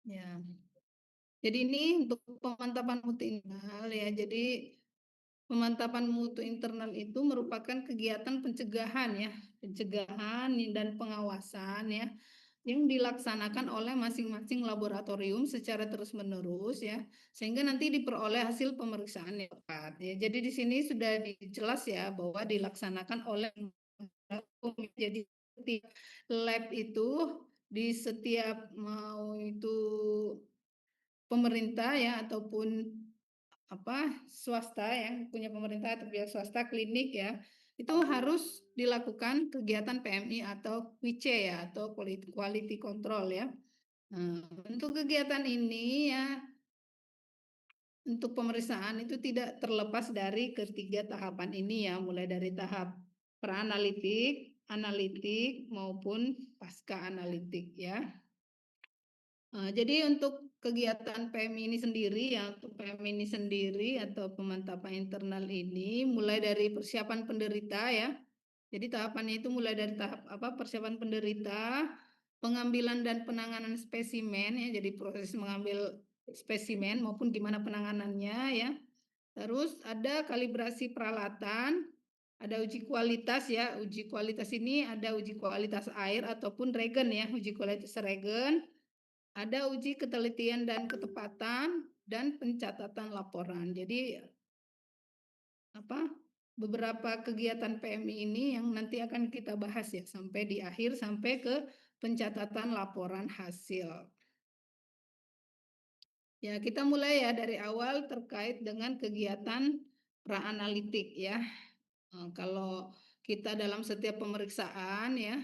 Ya. Jadi ini untuk pemantapan mutu internal ya. Jadi pemantapan mutu internal itu merupakan kegiatan pencegahan ya, pencegahan dan pengawasan ya yang dilaksanakan oleh masing-masing laboratorium secara terus-menerus ya, sehingga nanti diperoleh hasil pemeriksaan yang tepat ya. Jadi di sini sudah jelas ya bahwa dilaksanakan oleh jadi setiap lab itu di setiap mau itu pemerintah ya ataupun swasta yang punya pemerintah atau pihak swasta klinik ya, itu harus dilakukan kegiatan PMI atau QC ya atau quality control ya. Nah, untuk kegiatan ini ya, untuk pemeriksaan itu tidak terlepas dari ketiga tahapan ini ya, mulai dari tahap praanalitik, analitik maupun pasca analitik ya. Jadi untuk kegiatan PMI ini sendiri ya, untuk PMI ini sendiri atau pemantapan internal ini mulai dari persiapan penderita ya. Jadi tahapannya itu mulai dari tahap persiapan penderita, pengambilan dan penanganan spesimen ya. Jadi proses mengambil spesimen maupun gimana penanganannya ya. Terus ada kalibrasi peralatan, ada uji kualitas ya. Uji kualitas ini ada uji kualitas air ataupun regen ya, uji kualitas regen. Ada uji ketelitian dan ketepatan dan pencatatan laporan. Jadi beberapa kegiatan PMI ini yang nanti akan kita bahas ya sampai di akhir sampai ke pencatatan laporan hasil. Ya, kita mulai ya dari awal terkait dengan kegiatan praanalitik ya. Kalau kita dalam setiap pemeriksaan ya,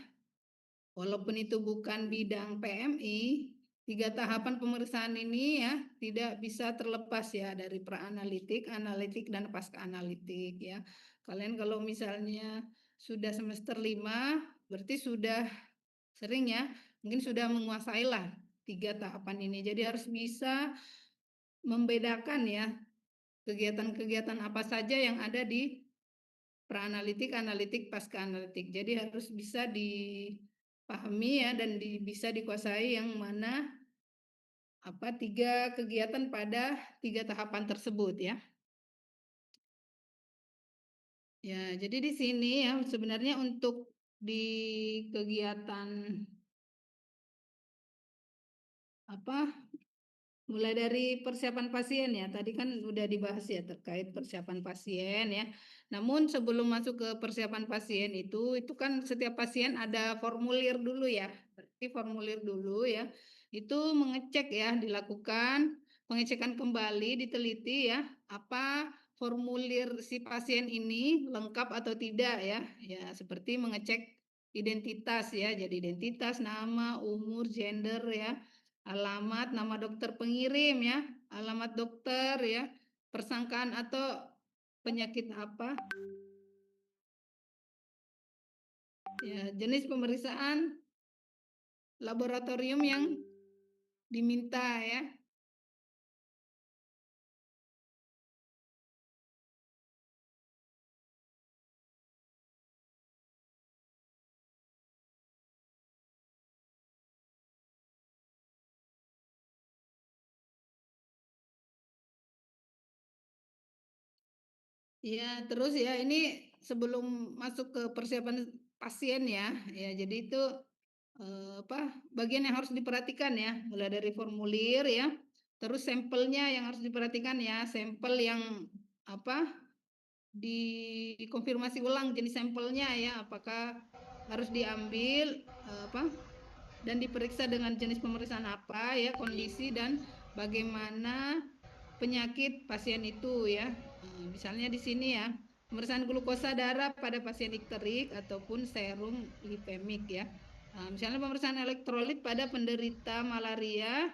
walaupun itu bukan bidang PMI, tiga tahapan pemeriksaan ini ya tidak bisa terlepas ya dari praanalitik, analitik, dan pasca analitik ya. Kalian kalau misalnya sudah semester 5, berarti sudah sering ya, mungkin sudah menguasai lah tiga tahapan ini. Jadi harus bisa membedakan ya kegiatan-kegiatan apa saja yang ada di praanalitik, analitik, pasca analitik. Jadi harus bisa dipahami ya dan bisa dikuasai yang mana tiga kegiatan pada tiga tahapan tersebut ya. Ya, jadi di sini ya sebenarnya untuk di kegiatan mulai dari persiapan pasien ya, tadi kan udah dibahas ya terkait persiapan pasien ya. Namun sebelum masuk ke persiapan pasien itu kan setiap pasien ada formulir dulu ya. Berarti formulir dulu ya. Itu mengecek ya, dilakukan pengecekan kembali, diteliti ya, apa formulir si pasien ini lengkap atau tidak ya. Ya, seperti mengecek identitas ya, jadi identitas, nama, umur, gender ya, alamat, nama dokter pengirim ya, alamat dokter ya, persangkaan atau penyakit apa, ya, jenis pemeriksaan laboratorium yang diminta ya. Ya, terus ya ini sebelum masuk ke persiapan pasien ya, ya jadi itu bagian yang harus diperhatikan ya, mulai dari formulir ya, terus sampelnya yang harus diperhatikan ya, sampel yang dikonfirmasi ulang jenis sampelnya ya, apakah harus diambil dan diperiksa dengan jenis pemeriksaan apa ya, kondisi dan bagaimana penyakit pasien itu ya. Misalnya di sini ya, pemeriksaan glukosa darah pada pasien ikterik ataupun serum lipemik ya. Misalnya pemeriksaan elektrolit pada penderita malaria,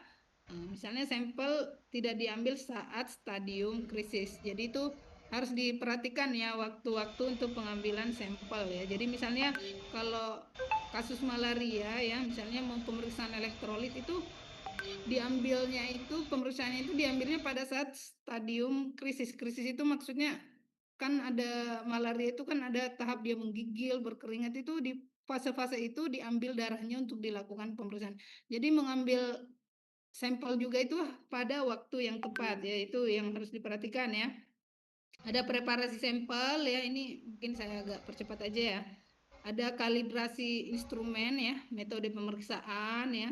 misalnya sampel tidak diambil saat stadium krisis. Jadi itu harus diperhatikan ya waktu-waktu untuk pengambilan sampel ya. Jadi misalnya kalau kasus malaria ya, misalnya mau pemeriksaan elektrolit itu pemeriksaannya itu diambilnya pada saat stadium krisis. Krisis itu maksudnya kan ada malaria itu kan ada tahap dia menggigil, berkeringat itu di fase-fase itu diambil darahnya untuk dilakukan pemeriksaan. Jadi mengambil sampel juga itu pada waktu yang tepat ya, itu yang harus diperhatikan ya. Ada preparasi sampel ya, ini mungkin saya agak percepat aja ya. Ada kalibrasi instrumen ya, metode pemeriksaan ya,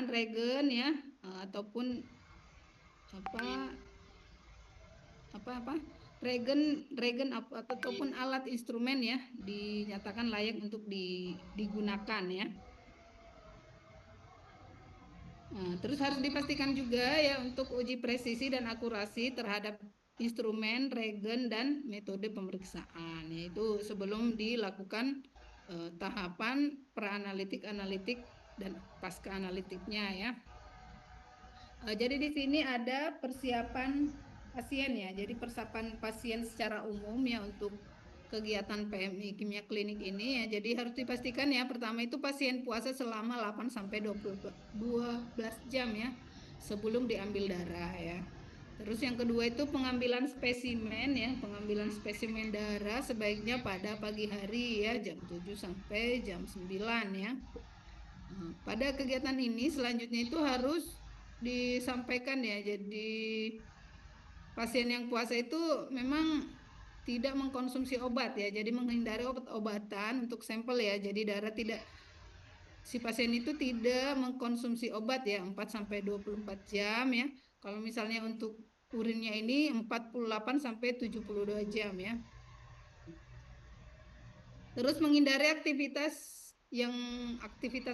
regen ya, ataupun apa regen ataupun alat instrumen ya dinyatakan layak untuk digunakan ya. Nah, terus harus dipastikan juga ya untuk uji presisi dan akurasi terhadap instrumen, regen, dan metode pemeriksaan, yaitu sebelum dilakukan tahapan praanalitik, analitik, dan pasca analitiknya ya. Jadi di sini ada persiapan pasien ya, jadi persiapan pasien secara umum ya untuk kegiatan PMI kimia klinik ini ya. Jadi harus dipastikan ya, pertama itu pasien puasa selama 8 sampai 12 jam ya sebelum diambil darah ya. Terus yang kedua itu pengambilan spesimen ya, pengambilan spesimen darah sebaiknya pada pagi hari ya, jam 7 sampai jam 9 ya. Pada kegiatan ini selanjutnya itu harus disampaikan ya, jadi pasien yang puasa itu memang tidak mengkonsumsi obat ya, jadi menghindari obat-obatan untuk sampel ya. Jadi si pasien itu tidak mengkonsumsi obat ya 4 sampai 24 jam ya. Kalau misalnya untuk urinnya ini 48 sampai 72 jam ya. Terus menghindari aktivitas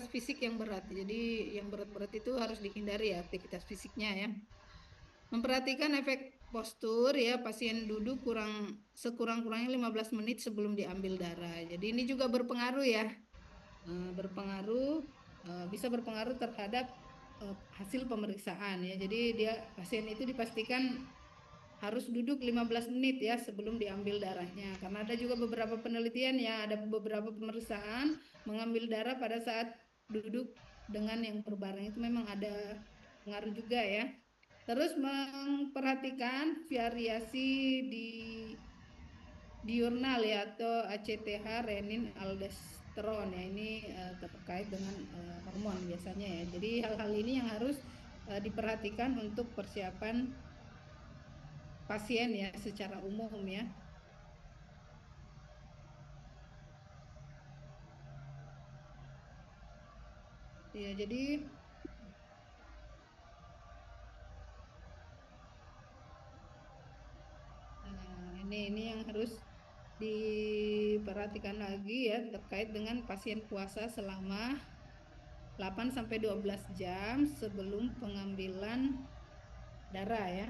fisik yang berat. Jadi yang berat-berat itu harus dihindari ya aktivitas fisiknya ya. Memperhatikan efek postur ya, pasien duduk sekurang-kurangnya 15 menit sebelum diambil darah. Jadi ini juga berpengaruh ya, bisa berpengaruh terhadap hasil pemeriksaan ya. Jadi pasien itu dipastikan harus duduk 15 menit ya sebelum diambil darahnya. Karena ada juga beberapa penelitian ya, ada beberapa pemeriksaan mengambil darah pada saat duduk dengan yang berbareng itu memang ada pengaruh juga ya. Terus memperhatikan variasi di diurnal ya atau ACTH, renin, aldosteron ya, ini terkait dengan hormon biasanya ya. Jadi hal-hal ini yang harus diperhatikan untuk persiapan pasien ya secara umum ya. Ya, jadi ini yang harus diperhatikan lagi ya terkait dengan pasien puasa selama 8 sampai 12 jam sebelum pengambilan darah ya.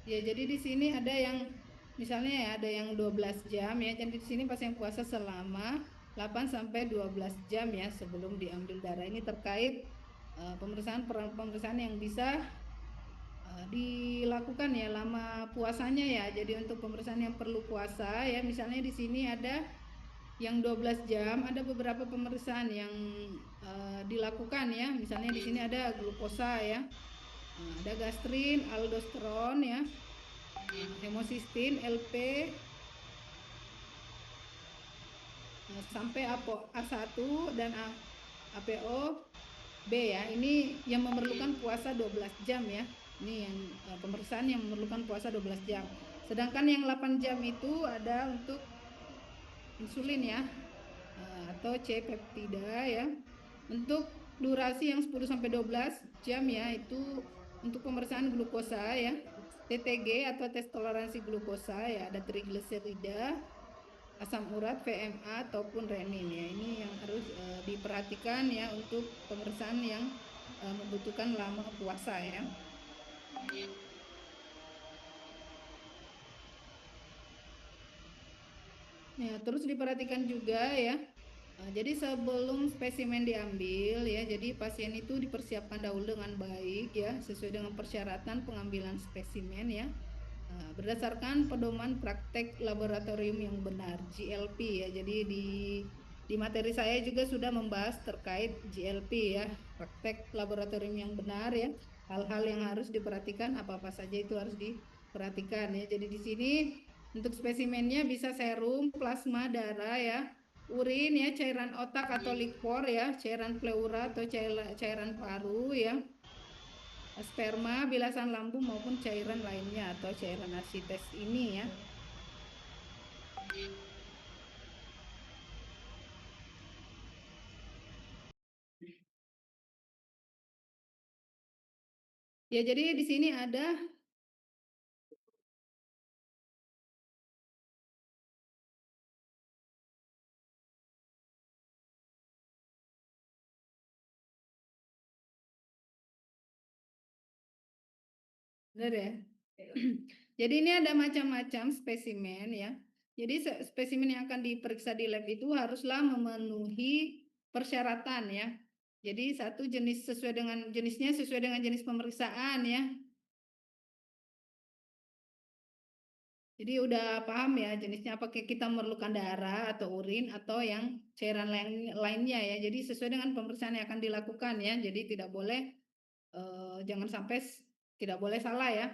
Ya, jadi di sini ada yang misalnya ya ada yang 12 jam ya. Jadi di sini pasien puasa selama 8 sampai 12 jam ya sebelum diambil darah. Ini terkait pemeriksaan yang bisa dilakukan ya lama puasanya ya. Jadi untuk pemeriksaan yang perlu puasa ya, misalnya di sini ada yang 12 jam, ada beberapa pemeriksaan yang dilakukan ya. Misalnya di sini ada glukosa ya. Ada gastrin, aldosteron ya, hemosistin, LP, sampai A1 dan APO B ya. Ini yang memerlukan puasa 12 jam ya. Ini yang pemeriksaan yang memerlukan puasa 12 jam. Sedangkan yang 8 jam itu ada untuk insulin ya, atau C-peptida ya. Untuk durasi yang 10 sampai 12 jam ya, itu untuk pemeriksaan glukosa ya, TTG atau tes toleransi glukosa ya, ada trigliserida, asam urat, VMA ataupun renin ya. Ini yang harus diperhatikan ya untuk pemeriksaan yang membutuhkan lama puasa ya. Ya, terus diperhatikan juga ya. Jadi sebelum spesimen diambil ya, jadi pasien itu dipersiapkan dahulu dengan baik ya, sesuai dengan persyaratan pengambilan spesimen ya. Berdasarkan pedoman praktek laboratorium yang benar, GLP ya. Jadi di materi saya juga sudah membahas terkait GLP ya, praktek laboratorium yang benar ya. Hal-hal yang harus diperhatikan apa-apa saja itu harus diperhatikan ya. Jadi di sini Untuk spesimennya bisa serum, plasma darah ya, urin ya, cairan otak atau likfor ya, cairan pleura atau cairan paru ya, sperma, bilasan lambung maupun cairan lainnya atau cairan asites ini ya. Ya, jadi di sini ada benar ya. Jadi ini ada macam-macam spesimen ya. Jadi spesimen yang akan diperiksa di lab itu haruslah memenuhi persyaratan ya. Jadi satu jenis sesuai dengan jenisnya sesuai dengan jenis pemeriksaan ya. Jadi udah paham ya jenisnya apakah kita memerlukan darah atau urin atau yang cairan lainnya ya. Jadi sesuai dengan pemeriksaan yang akan dilakukan ya. Jadi tidak boleh jangan sampai tidak boleh salah ya.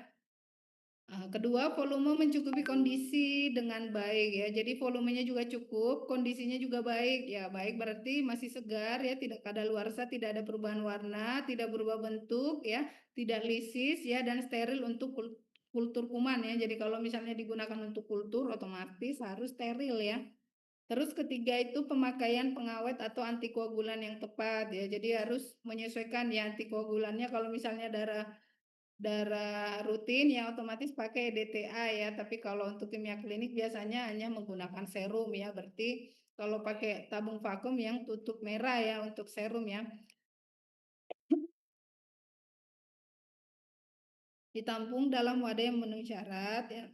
Kedua, volume mencukupi kondisi dengan baik ya. Jadi volumenya juga cukup, kondisinya juga baik ya. Baik berarti masih segar ya, tidak kadaluarsa, tidak ada perubahan warna, tidak berubah bentuk ya, tidak lisis ya, dan steril untuk kultur kuman ya. Jadi kalau misalnya digunakan untuk kultur otomatis harus steril ya. Terus ketiga itu pemakaian pengawet atau antikoagulan yang tepat ya. Jadi harus menyesuaikan ya antikoagulannya kalau misalnya darah rutin ya otomatis pakai DTA ya, tapi kalau untuk kimia klinik biasanya hanya menggunakan serum ya, berarti kalau pakai tabung vakum yang tutup merah ya untuk serum ya, ditampung dalam wadah yang memenuhi syarat ya.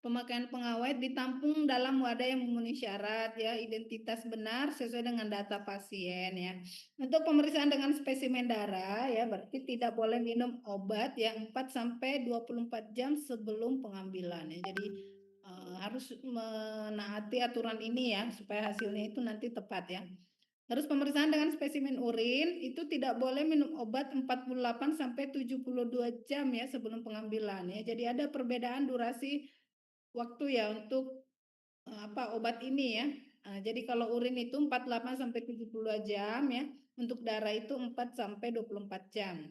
Pemakaian pengawet ditampung dalam wadah yang memenuhi syarat ya, identitas benar sesuai dengan data pasien ya. Untuk pemeriksaan dengan spesimen darah ya, berarti tidak boleh minum obat ya 4 sampai 24 jam sebelum pengambilan ya. Jadi harus menaati aturan ini ya supaya hasilnya itu nanti tepat ya. Terus pemeriksaan dengan spesimen urin itu tidak boleh minum obat 48 sampai 72 jam ya sebelum pengambilan ya. Jadi ada perbedaan durasi waktu ya untuk obat ini ya. Jadi kalau urin itu 48 sampai 72 jam ya. Untuk darah itu 4 sampai 24 jam.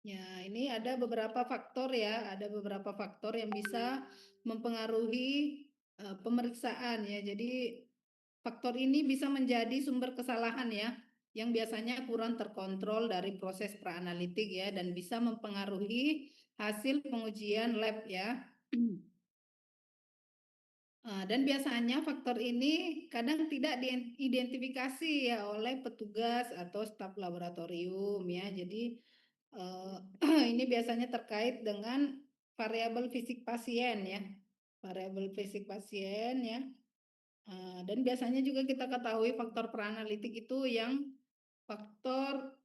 Ya, ini ada beberapa faktor ya, ada beberapa faktor yang bisa mempengaruhi pemeriksaan ya. Jadi faktor ini bisa menjadi sumber kesalahan ya, yang biasanya kurang terkontrol dari proses praanalitik ya, dan bisa mempengaruhi hasil pengujian lab ya. Dan biasanya faktor ini kadang tidak diidentifikasi ya oleh petugas atau staf laboratorium ya. Jadi ini biasanya terkait dengan variabel fisik pasien ya, variabel fisik pasien ya. Dan biasanya juga kita ketahui faktor praanalitik itu yang faktor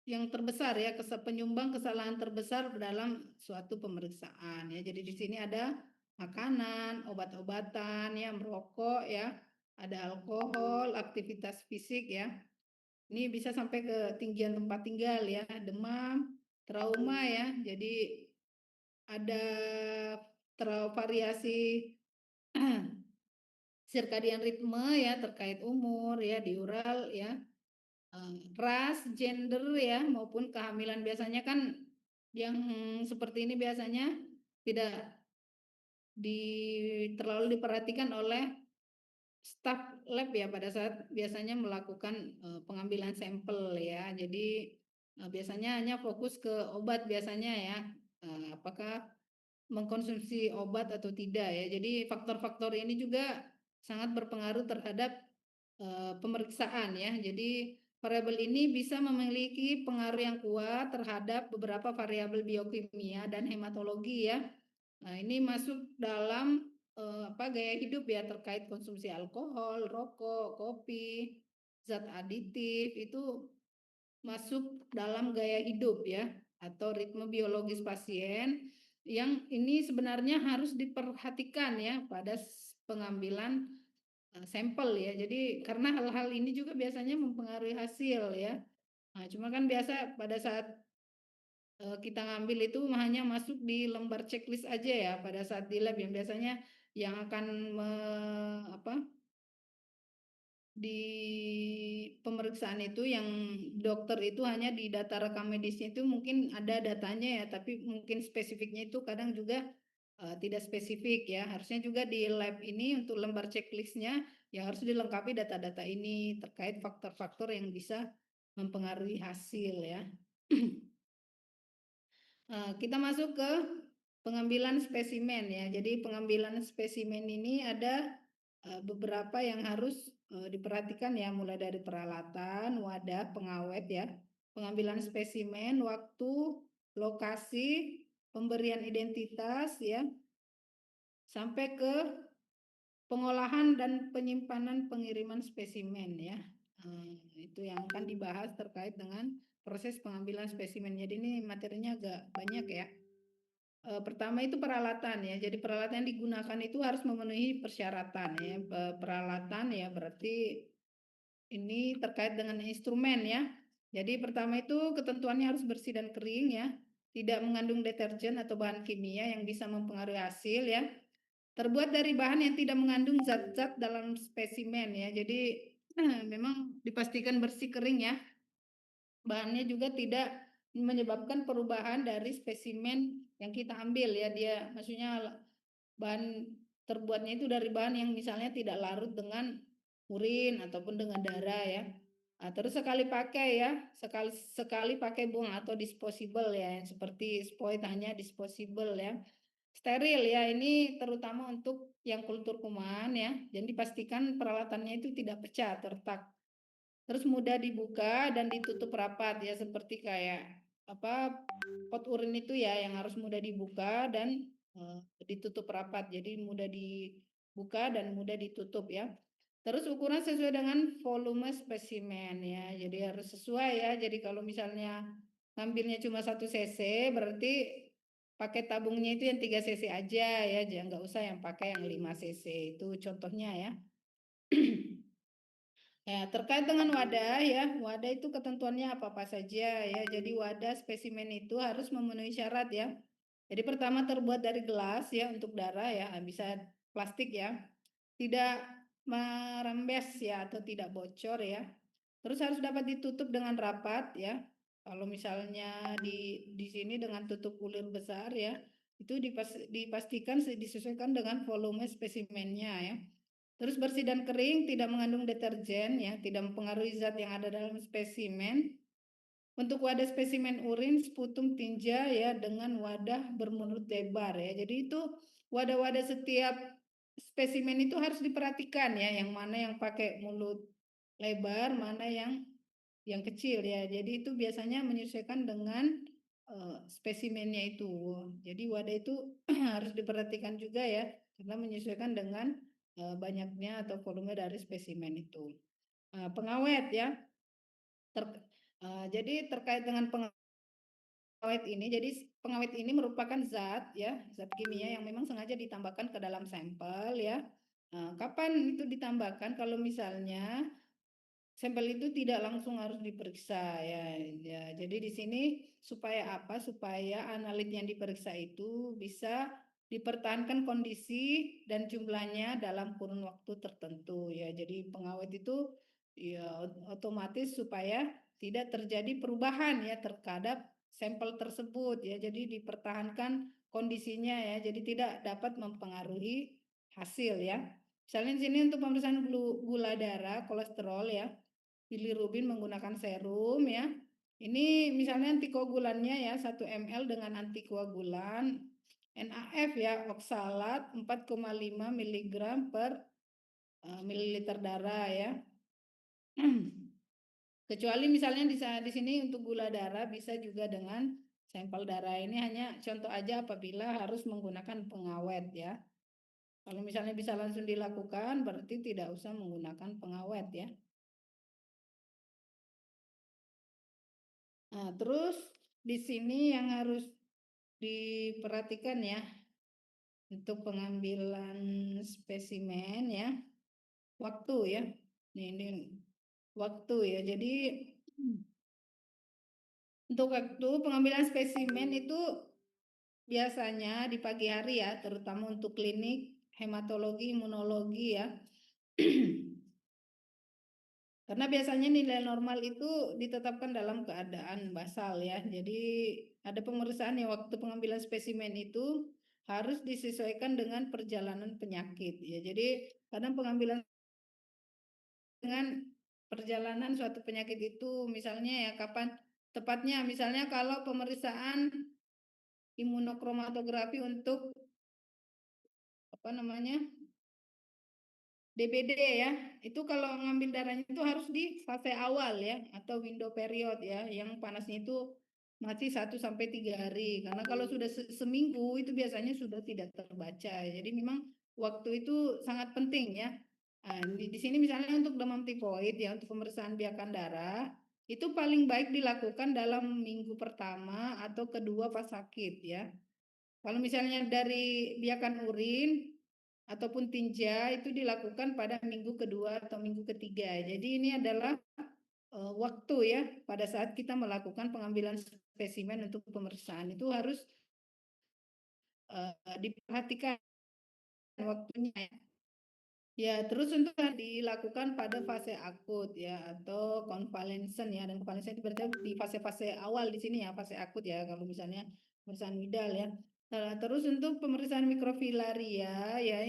yang terbesar ya, penyumbang kesalahan terbesar dalam suatu pemeriksaan ya. Jadi di sini ada makanan, obat-obatan ya, merokok ya, ada alkohol, aktivitas fisik ya. Ini bisa sampai ke tinggian tempat tinggal ya, demam, trauma ya. Jadi ada variasi sirkadian ritme ya terkait umur ya, diural ya, ras, gender ya maupun kehamilan. Biasanya kan yang seperti ini biasanya tidak terlalu diperhatikan oleh staf lab ya pada saat biasanya melakukan pengambilan sampel ya. Jadi biasanya hanya fokus ke obat biasanya ya. Apakah mengkonsumsi obat atau tidak ya. Jadi faktor-faktor ini juga sangat berpengaruh terhadap pemeriksaan ya. Jadi variabel ini bisa memiliki pengaruh yang kuat terhadap beberapa variabel biokimia dan hematologi ya. Nah, ini masuk dalam gaya hidup ya, terkait konsumsi alkohol, rokok, kopi, zat aditif itu masuk dalam gaya hidup ya, atau ritme biologis pasien yang ini sebenarnya harus diperhatikan ya pada pengambilan sampel ya. Jadi karena hal-hal ini juga biasanya mempengaruhi hasil ya. Nah, cuma kan biasa pada saat kita ngambil itu hanya masuk di lembar checklist aja ya pada saat di lab yang biasanya yang akan di pemeriksaan itu yang dokter itu hanya di data rekam medisnya itu mungkin ada datanya ya, tapi mungkin spesifiknya itu kadang juga tidak spesifik ya. Harusnya juga di lab ini untuk lembar checklistnya ya harus dilengkapi data-data ini terkait faktor-faktor yang bisa mempengaruhi hasil ya. Kita masuk ke pengambilan spesimen ya. Jadi pengambilan spesimen ini ada beberapa yang harus diperhatikan ya, mulai dari peralatan, wadah, pengawet ya, pengambilan spesimen, waktu, lokasi, pemberian identitas ya, sampai ke pengolahan dan penyimpanan pengiriman spesimen ya. Itu yang akan dibahas terkait dengan proses pengambilan spesimen. Jadi ini materinya agak banyak ya. Pertama itu peralatan ya. Jadi peralatan yang digunakan itu harus memenuhi persyaratan ya. Peralatan ya berarti ini terkait dengan instrumen ya. Jadi pertama itu ketentuannya harus bersih dan kering ya. Tidak mengandung deterjen atau bahan kimia yang bisa mempengaruhi hasil ya. Terbuat dari bahan yang tidak mengandung zat-zat dalam spesimen ya. Jadi memang dipastikan bersih kering ya. Bahannya juga tidak menyebabkan perubahan dari spesimen yang kita ambil ya. Dia maksudnya bahan terbuatnya itu dari bahan yang misalnya tidak larut dengan urin ataupun dengan darah ya. Nah, terus sekali pakai ya, sekali pakai buang atau disposable ya, seperti spoit hanya disposable ya. Steril ya, ini terutama untuk yang kultur kuman ya. Jadi pastikan peralatannya itu tidak pecah atau retak. Terus mudah dibuka dan ditutup rapat ya, seperti kayak pot urin itu ya yang harus mudah dibuka dan ditutup rapat. Jadi mudah dibuka dan mudah ditutup ya. Terus ukuran sesuai dengan volume spesimen ya. Jadi harus sesuai ya. Jadi kalau misalnya ngambilnya cuma 1 cc berarti pakai tabungnya itu yang 3 cc aja ya. Jangan nggak usah yang pakai yang 5 cc. Itu contohnya ya. Ya, terkait dengan wadah ya, wadah itu ketentuannya apa-apa saja ya. Jadi wadah spesimen itu harus memenuhi syarat ya. Jadi pertama terbuat dari gelas ya untuk darah ya, bisa plastik ya. Tidak merembes ya atau tidak bocor ya. Terus harus dapat ditutup dengan rapat ya. Kalau misalnya di sini dengan tutup ulir besar ya, itu dipastikan disesuaikan dengan volume spesimennya ya. Terus bersih dan kering, tidak mengandung deterjen ya, tidak mempengaruhi zat yang ada dalam spesimen. Untuk wadah spesimen urin, sputum, tinja ya dengan wadah bermulut lebar ya. Jadi itu wadah-wadah setiap spesimen itu harus diperhatikan ya, yang mana yang pakai mulut lebar, mana yang kecil ya. Jadi itu biasanya menyesuaikan dengan spesimennya itu. Jadi wadah itu harus diperhatikan juga ya, karena menyesuaikan dengan banyaknya atau volume dari spesimen itu. Pengawet ya, jadi terkait dengan pengawet ini, jadi pengawet ini merupakan zat ya, zat kimia yang memang sengaja ditambahkan ke dalam sampel ya. Kapan itu ditambahkan? Kalau misalnya sampel itu tidak langsung harus diperiksa ya. Ya, jadi di sini supaya apa? Supaya analit yang diperiksa itu bisa dipertahankan kondisi dan jumlahnya dalam kurun waktu tertentu ya. Jadi pengawet itu ya otomatis supaya tidak terjadi perubahan ya terhadap sampel tersebut ya. Jadi dipertahankan kondisinya ya. Jadi tidak dapat mempengaruhi hasil ya. Misalnya di sini untuk pemeriksaan gula darah, kolesterol ya, bilirubin menggunakan serum ya. Ini misalnya antikoagulannya ya 1 ml dengan antikoagulan NAF ya oksalat 4,5 mg per mililiter darah ya. Kecuali misalnya di sini untuk gula darah bisa juga dengan Sampel darah ini hanya contoh aja apabila harus menggunakan pengawet ya. Kalau misalnya bisa langsung dilakukan, berarti tidak usah menggunakan pengawet ya. Nah, terus di sini yang harus diperhatikan ya, untuk pengambilan spesimen ya, waktu ya. Ini waktu ya. Jadi untuk waktu pengambilan spesimen itu biasanya di pagi hari ya, terutama untuk klinik hematologi, imunologi ya. Karena biasanya nilai normal itu ditetapkan dalam keadaan basal ya. Jadi ada pemeriksaan yang waktu pengambilan spesimen itu harus disesuaikan dengan perjalanan penyakit ya. Jadi kadang pengambilan dengan perjalanan suatu penyakit itu misalnya ya kapan tepatnya, misalnya kalau pemeriksaan imunokromatografi untuk apa namanya DBD ya, itu kalau ngambil darahnya itu harus di fase awal ya, atau window period ya, yang panasnya itu masih 1 sampai 3 hari. Karena kalau sudah seminggu itu biasanya sudah tidak terbaca. Jadi memang waktu itu sangat penting ya. Nah, di sini misalnya untuk demam tifoid ya, untuk pemeriksaan biakan darah, itu paling baik dilakukan dalam minggu pertama atau kedua pas sakit ya. Kalau misalnya dari biakan urin ataupun tinja itu dilakukan pada minggu kedua atau minggu ketiga. Jadi ini adalah waktu ya pada saat kita melakukan pengambilan spesimen untuk pemeriksaan itu harus diperhatikan waktunya ya. Ya, terus untuk dilakukan pada fase akut ya atau konvalesen ya, dan konvalesen itu berarti di fase-fase awal di sini ya, fase akut ya kalau misalnya pemeriksaan midal ya. Nah, terus untuk pemeriksaan mikrofilaria ya,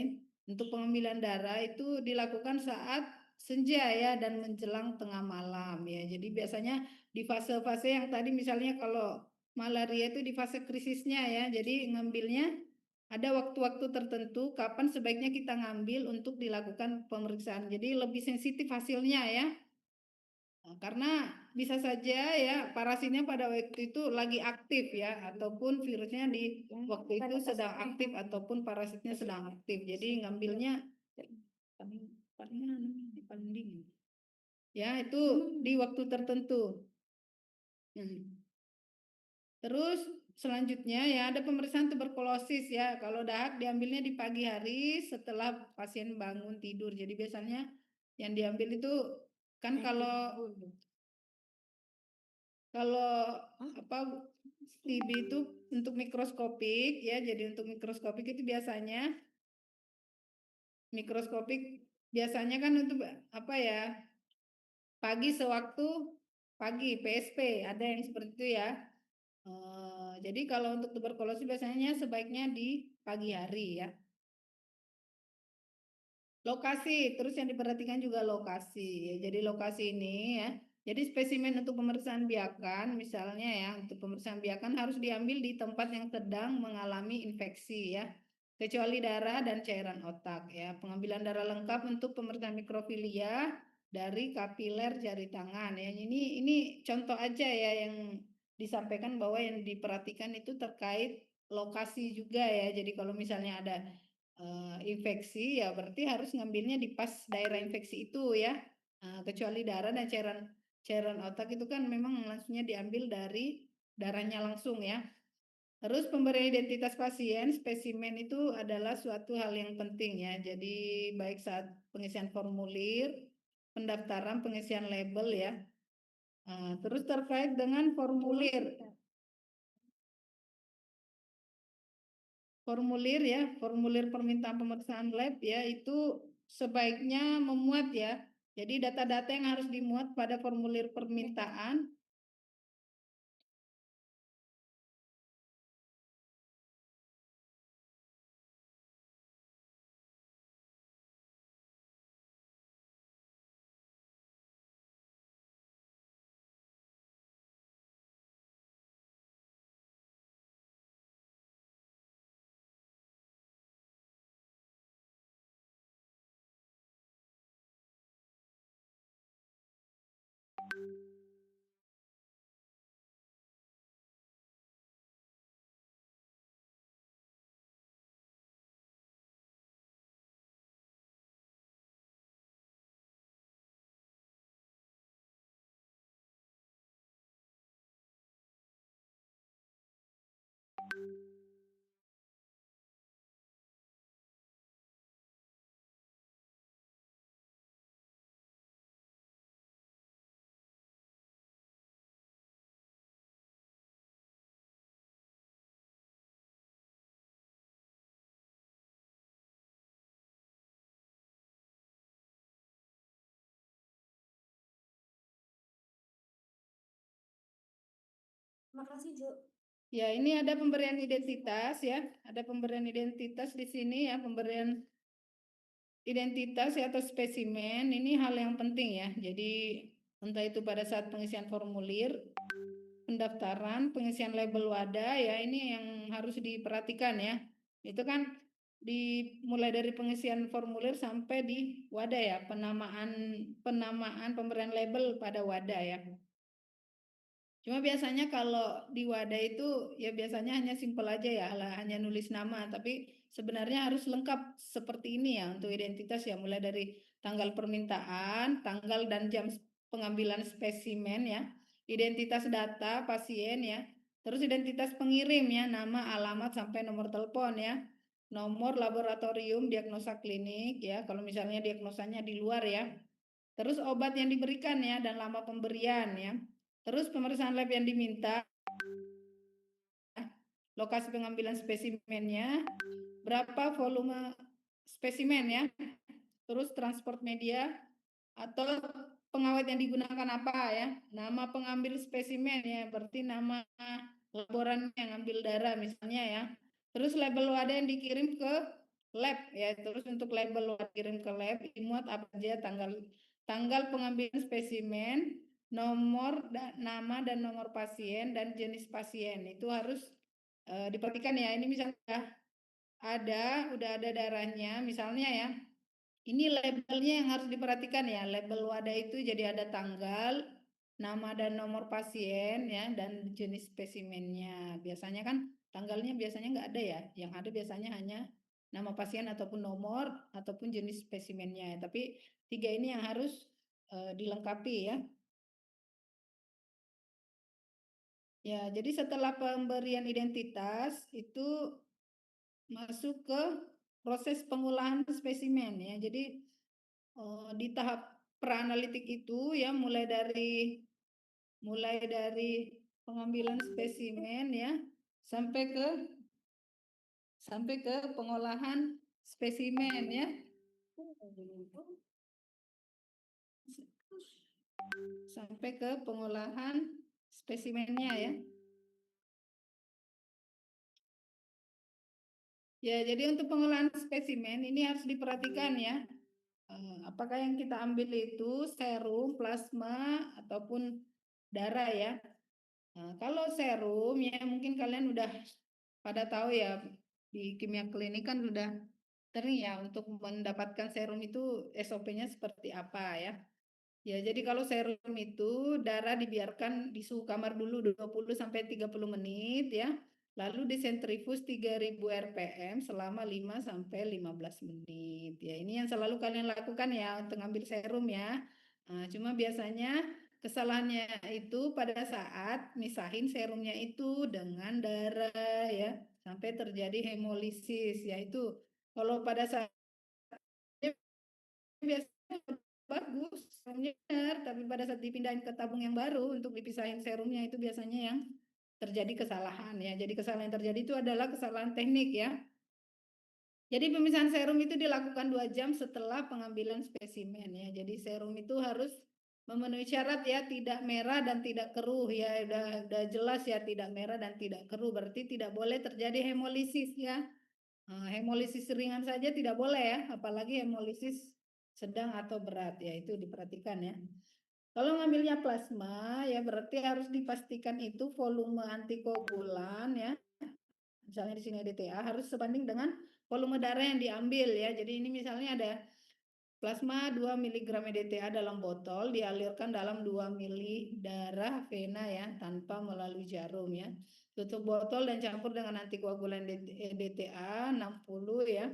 untuk pengambilan darah itu dilakukan saat senja ya dan menjelang tengah malam ya. Jadi biasanya di fase-fase yang tadi misalnya kalau malaria itu di fase krisisnya ya. Jadi ngambilnya ada waktu-waktu tertentu kapan sebaiknya kita ngambil untuk dilakukan pemeriksaan. Jadi lebih sensitif hasilnya ya. Karena bisa saja ya parasitnya pada waktu itu lagi aktif ya, ataupun virusnya di waktu itu sedang aktif ataupun parasitnya sedang aktif. Jadi ngambilnya paling dingin. Ya, itu di waktu tertentu. Terus selanjutnya ya ada pemeriksaan tuberkulosis ya. Kalau dahak diambilnya di pagi hari setelah pasien bangun tidur. Jadi biasanya yang diambil itu kan kalau apa TB itu untuk mikroskopik ya. Jadi untuk mikroskopik itu biasanya kan untuk apa ya? Pagi sewaktu pagi PSP ada yang seperti itu ya. Jadi kalau untuk tuberkulosis biasanya sebaiknya di pagi hari ya. Lokasi, terus yang diperhatikan juga lokasi. Jadi lokasi ini ya. Jadi spesimen untuk pemeriksaan biakan, misalnya ya, untuk pemeriksaan biakan harus diambil di tempat yang sedang mengalami infeksi ya. Kecuali darah dan cairan otak ya. Pengambilan darah lengkap untuk pemeriksaan mikrofilia dari kapiler jari tangan ya. Ini contoh aja ya yang disampaikan bahwa yang diperhatikan itu terkait lokasi juga ya. Jadi kalau misalnya ada infeksi ya berarti harus ngambilnya di pas daerah infeksi itu ya. Kecuali darah dan cairan otak itu kan memang langsungnya diambil dari darahnya langsung ya. Terus pemberian identitas pasien spesimen itu adalah suatu hal yang penting ya. Jadi baik saat pengisian formulir, pendaftaran, pengisian label ya. Terus terkait dengan formulir ya, formulir permintaan pemeriksaan lab ya itu sebaiknya memuat ya. Jadi data-data yang harus dimuat pada formulir permintaan Makasih, Jo. Ya, ini ada pemberian identitas ya. Ada pemberian identitas di sini ya, pemberian identitas ya, atau spesimen. Ini hal yang penting ya. Jadi entah itu pada saat pengisian formulir, pendaftaran, pengisian label wadah ya, ini yang harus diperhatikan ya. Itu kan mulai dari pengisian formulir sampai di wadah ya, penamaan pemberian label pada wadah ya. Cuma biasanya kalau di wadah itu ya biasanya hanya simpel aja ya, hanya nulis nama, tapi sebenarnya harus lengkap seperti ini ya untuk identitas ya, mulai dari tanggal permintaan, tanggal dan jam pengambilan spesimen ya, identitas data pasien ya, terus identitas pengirim ya, nama, alamat sampai nomor telepon ya, nomor laboratorium diagnosa klinik ya, kalau misalnya diagnosanya di luar ya, terus obat yang diberikan ya dan lama pemberian ya. Terus pemeriksaan lab yang diminta, lokasi pengambilan spesimennya, berapa volume spesimen ya, terus transport media atau pengawet yang digunakan apa ya, nama pengambil spesimen ya, berarti nama laboran yang ambil darah misalnya ya, terus label wadah yang dikirim ke lab ya, terus untuk label wadah kirim ke lab dimuat apa aja, tanggal pengambilan spesimen, nomor nama dan nomor pasien dan jenis pasien itu harus diperhatikan ya. Ini misalnya udah ada darahnya misalnya ya, ini labelnya yang harus diperhatikan ya, label wadah itu jadi ada tanggal, nama dan nomor pasien ya, dan jenis spesimennya. Biasanya kan tanggalnya biasanya nggak ada ya, yang ada biasanya hanya nama pasien ataupun nomor ataupun jenis spesimennya. Tapi tiga ini yang harus dilengkapi ya. Ya, jadi setelah pemberian identitas itu masuk ke proses pengolahan spesimen ya. Jadi di tahap praanalitik itu ya, mulai dari pengambilan spesimen ya sampai ke pengolahan spesimen ya, sampai ke pengolahan spesimennya ya. Ya, jadi untuk pengolahan spesimen ini harus diperhatikan ya. Apakah yang kita ambil itu serum, plasma, ataupun darah ya. Nah, kalau serum ya mungkin kalian udah pada tahu ya, di kimia klinik kan udah sering ya untuk mendapatkan serum itu SOP-nya seperti apa ya. Ya, jadi kalau serum itu darah dibiarkan di suhu kamar dulu 20 sampai 30 menit ya. Lalu disentrifus 3000 rpm selama 5 sampai 15 menit. Ya, ini yang selalu kalian lakukan ya untuk ngambil serum ya. Nah, cuma biasanya kesalahannya itu pada saat misahin serumnya itu dengan darah ya, sampai terjadi hemolisis ya. Itu kalau pada saat biasanya bagus serumnya benar, tapi pada saat dipindahin ke tabung yang baru untuk dipisahin serumnya itu biasanya yang terjadi kesalahan ya. Jadi kesalahan yang terjadi itu adalah kesalahan teknik ya. Jadi pemisahan serum itu dilakukan 2 jam setelah pengambilan spesimen ya. Jadi serum itu harus memenuhi syarat ya, tidak merah dan tidak keruh ya. Udah jelas ya, tidak merah dan tidak keruh, berarti tidak boleh terjadi hemolisis ya. Hemolisis ringan saja tidak boleh ya, apalagi hemolisis sedang atau berat ya, itu diperhatikan ya. Kalau ngambilnya plasma ya berarti harus dipastikan itu volume antikoagulan ya. Misalnya di sini DTA harus sebanding dengan volume darah yang diambil ya. Jadi ini misalnya ada plasma 2 mg DTA dalam botol dialirkan dalam 2 mili darah vena ya tanpa melalui jarum ya. Tutup botol dan campur dengan antikoagulan DTA 60 ya.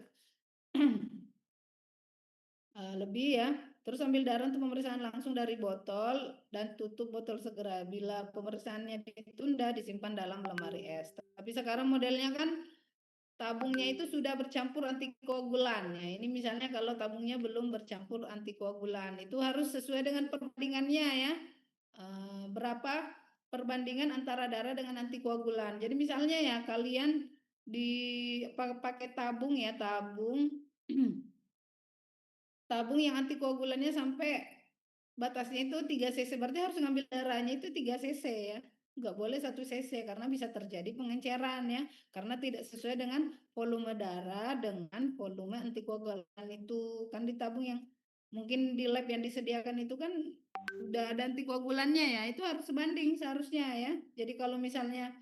Lebih ya. Terus ambil darah untuk pemeriksaan langsung dari botol dan tutup botol segera. Bila pemeriksaannya ditunda disimpan dalam lemari es. Tapi sekarang modelnya kan tabungnya itu sudah bercampur antikoagulan ya. Ini misalnya kalau tabungnya belum bercampur antikoagulan, itu harus sesuai dengan perbandingannya ya. Berapa perbandingan antara darah dengan antikoagulan. Jadi misalnya ya kalian pakai tabung ya, tabung yang antikoagulannya sampai batasnya itu 3 cc, berarti harus ngambil darahnya itu 3 cc ya. nggak boleh 1 cc karena bisa terjadi pengenceran ya, karena tidak sesuai dengan volume darah dengan volume antikoagulan itu. Kan di tabung yang mungkin di lab yang disediakan itu kan udah ada antikoagulannya ya, itu harus sebanding seharusnya ya. Jadi kalau misalnya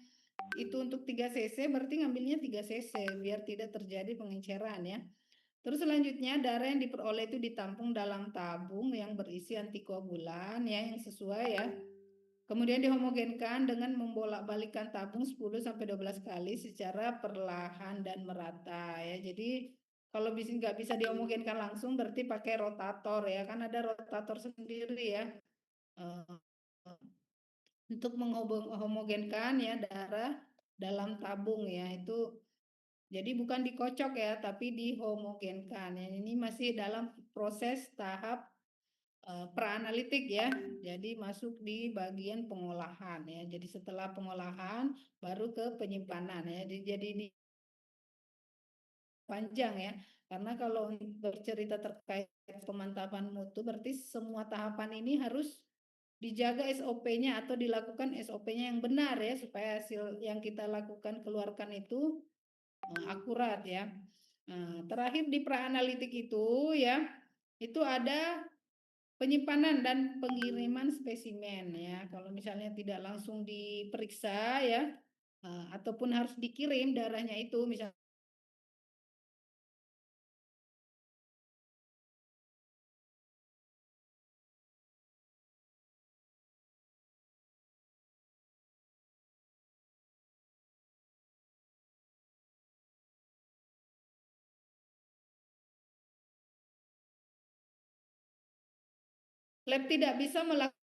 itu untuk 3 cc berarti ngambilnya 3 cc biar tidak terjadi pengenceran ya. Terus selanjutnya darah yang diperoleh itu ditampung dalam tabung yang berisi antikoagulan ya yang sesuai ya. Kemudian dihomogenkan dengan membolak-balikkan tabung 10 sampai 12 kali secara perlahan dan merata ya. Jadi kalau nggak bisa dihomogenkan langsung berarti pakai rotator ya, kan ada rotator sendiri ya. Eh, untuk menghomogenkan ya darah dalam tabung ya itu. Jadi bukan dikocok ya, tapi dihomogenkan ya. Ini masih dalam proses tahap praanalitik ya. Jadi masuk di bagian pengolahan ya. Jadi setelah pengolahan baru ke penyimpanan ya. Jadi ini panjang ya. Karena kalau bercerita terkait pemantapan mutu berarti semua tahapan ini harus dijaga SOP-nya atau dilakukan SOP-nya yang benar ya supaya hasil yang kita lakukan keluarkan itu akurat ya. Nah, terakhir di praanalitik itu ya, itu ada penyimpanan dan pengiriman spesimen ya. Kalau misalnya tidak langsung diperiksa ya, ataupun harus dikirim darahnya itu, misalnya lab tidak bisa melakukan.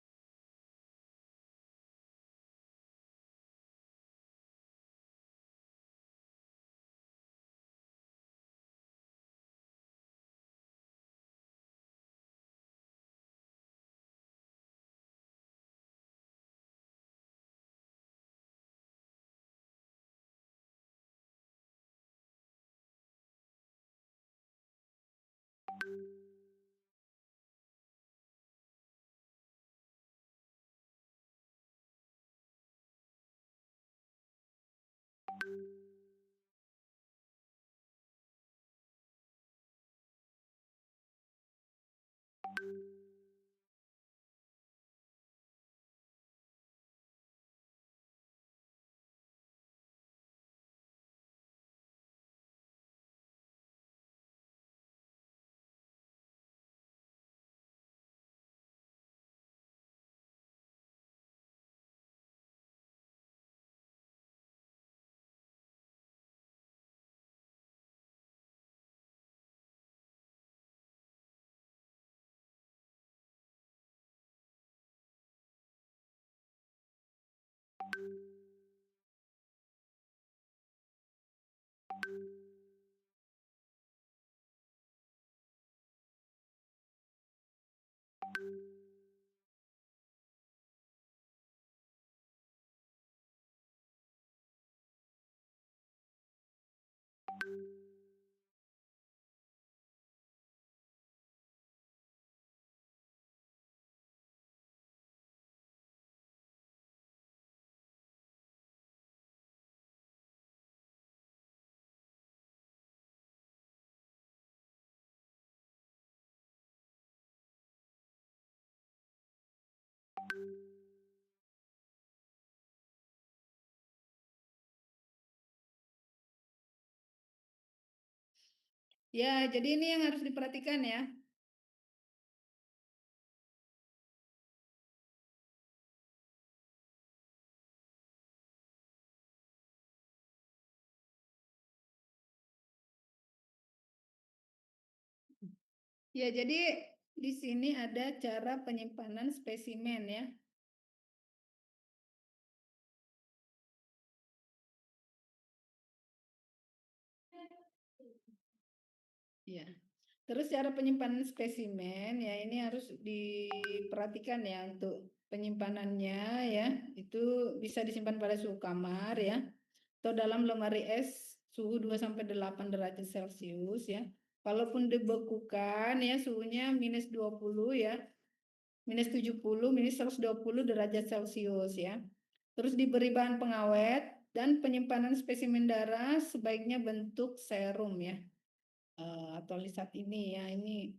Ya, jadi ini yang harus diperhatikan ya. Ya, jadi di sini ada cara penyimpanan spesimen ya. Ya. Terus cara penyimpanan spesimen ya ini harus diperhatikan ya untuk penyimpanannya ya. Itu bisa disimpan pada suhu kamar ya atau dalam lemari es suhu 2 sampai 8 derajat Celcius ya. Kalaupun dibekukan ya suhunya minus 20 ya. Minus 70, minus 120 derajat Celcius ya. Terus diberi bahan pengawet dan penyimpanan spesimen darah sebaiknya bentuk serum ya. Atau saat ini ya, ini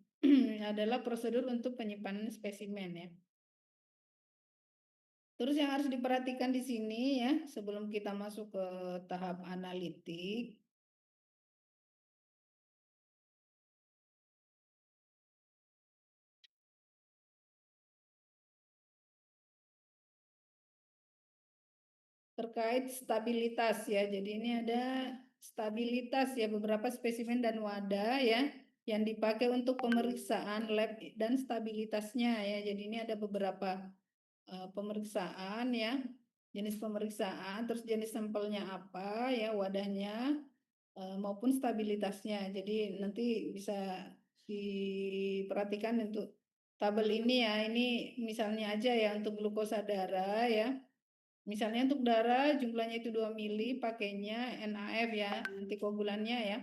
adalah prosedur untuk penyimpanan spesimen ya. Terus yang harus diperhatikan di sini ya, sebelum kita masuk ke tahap analitik, terkait stabilitas ya. Jadi ini ada stabilitas ya, beberapa spesimen dan wadah ya yang dipakai untuk pemeriksaan lab dan stabilitasnya ya. Jadi ini ada beberapa pemeriksaan ya, jenis pemeriksaan, terus jenis sampelnya apa ya, wadahnya maupun stabilitasnya. Jadi nanti bisa diperhatikan untuk tabel ini ya. Ini misalnya aja ya untuk glukosa darah ya. Misalnya untuk darah jumlahnya itu 2 mili, pakainya NAF ya, antikoagulannya ya.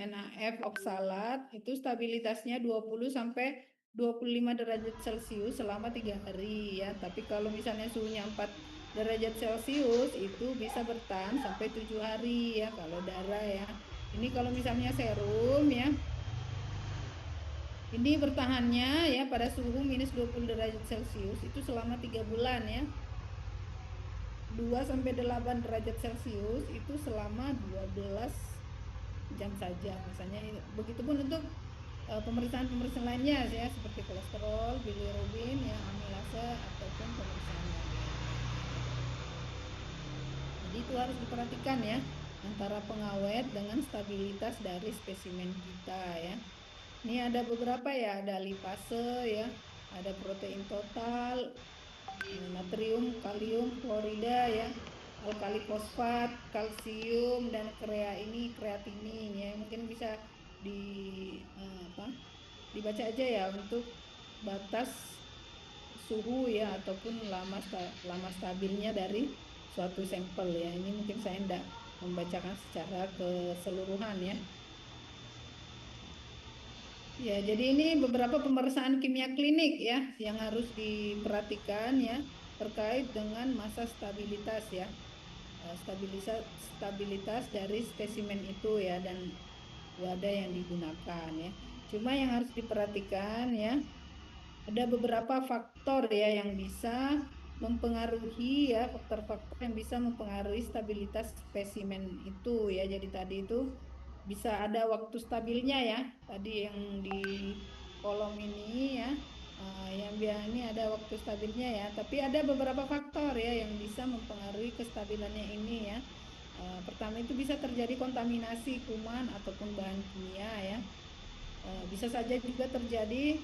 NAF oksalat itu stabilitasnya 20 sampai 25 derajat Celcius selama 3 hari ya. Tapi kalau misalnya suhunya 4 derajat Celcius itu bisa bertahan sampai 7 hari ya kalau darah ya. Ini kalau misalnya serum ya, ini bertahannya ya pada suhu minus 20 derajat Celcius itu selama 3 bulan ya. 2 sampai 8 derajat Celcius itu selama 12 jam saja. Misalnya begitupun untuk pemeriksaan-pemeriksaan lainnya ya seperti kolesterol, bilirubin, ya amilase ataupun pemeriksaan yang lainnya. Jadi itu harus diperhatikan ya antara pengawet dengan stabilitas dari spesimen kita ya. Ini ada beberapa ya, ada lipase ya, ada protein total, natrium, kalium, klorida ya, alkali fosfat, kalsium dan kreatinin ya. Mungkin bisa di dibaca aja ya untuk batas suhu ya ataupun lama stabilnya dari suatu sampel ya. Ini mungkin saya tidak membacakan secara keseluruhan ya. Ya, jadi ini beberapa pemeriksaan kimia klinik ya yang harus diperhatikan ya terkait dengan masa stabilitas ya. Stabilitas dari spesimen itu ya dan wadah yang digunakan ya. Cuma yang harus diperhatikan ya, ada beberapa faktor ya yang bisa mempengaruhi ya, faktor-faktor yang bisa mempengaruhi stabilitas spesimen itu ya. Jadi tadi itu bisa ada waktu stabilnya ya, tadi yang di kolom ini ya, yang biasa ini ada waktu stabilnya ya. Tapi ada beberapa faktor ya yang bisa mempengaruhi kestabilannya ini ya. Pertama itu bisa terjadi kontaminasi kuman ataupun bahan kimia ya. Bisa saja juga terjadi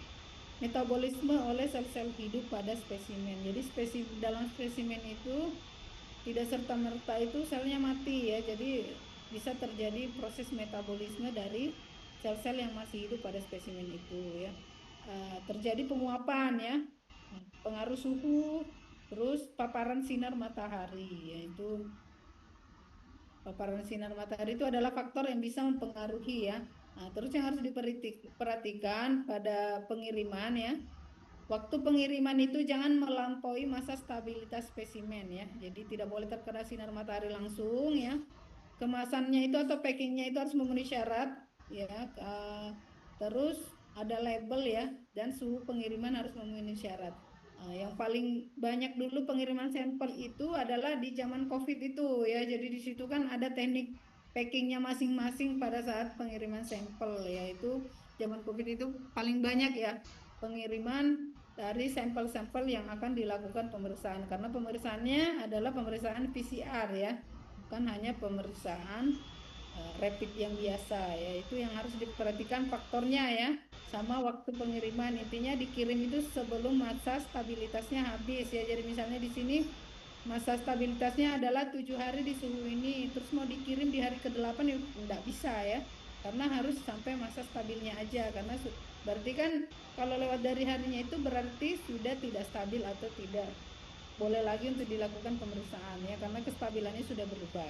metabolisme oleh sel-sel hidup pada spesimen. Jadi dalam spesimen itu tidak serta-merta itu selnya mati ya. Jadi bisa terjadi proses metabolisme dari sel-sel yang masih hidup pada spesimen itu ya. Terjadi penguapan ya, pengaruh suhu, terus paparan sinar matahari, yaitu paparan sinar matahari itu adalah faktor yang bisa mempengaruhi ya. Nah, terus yang harus diperhatikan pada pengiriman ya. Waktu pengiriman itu jangan melampaui masa stabilitas spesimen ya. Jadi tidak boleh terkena sinar matahari langsung ya. Kemasannya itu atau packingnya itu harus memenuhi syarat ya. Terus ada label ya dan suhu pengiriman harus memenuhi syarat. Yang paling banyak dulu pengiriman sampel itu adalah di zaman COVID itu ya. Jadi di situ kan ada teknik packingnya masing-masing pada saat pengiriman sampel, yaitu zaman COVID itu paling banyak ya pengiriman dari sampel-sampel yang akan dilakukan pemeriksaan, karena pemeriksaannya adalah pemeriksaan PCR ya, bukan hanya pemeriksaan rapid yang biasa ya. Itu yang harus diperhatikan faktornya ya, sama waktu pengiriman. Intinya dikirim itu sebelum masa stabilitasnya habis ya. Jadi misalnya di sini masa stabilitasnya adalah 7 hari di suhu ini, terus mau dikirim di hari ke-8 ya enggak bisa ya, karena harus sampai masa stabilnya aja, karena berarti kan kalau lewat dari harinya itu berarti sudah tidak stabil atau tidak boleh lagi untuk dilakukan pemeriksaan ya, karena kestabilannya sudah berubah.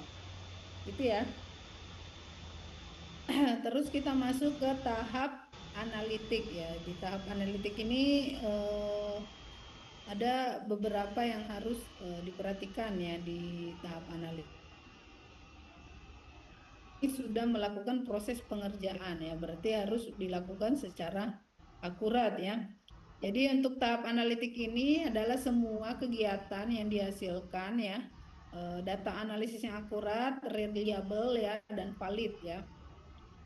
Itu ya. Terus kita masuk ke tahap analitik ya. Di tahap analitik ini ada beberapa yang harus diperhatikan ya di tahap analisis. Ini sudah melakukan proses pengerjaan ya, berarti harus dilakukan secara akurat ya. Jadi untuk tahap analitik ini adalah semua kegiatan yang dihasilkan ya, data analisis yang akurat, reliable ya, dan valid ya.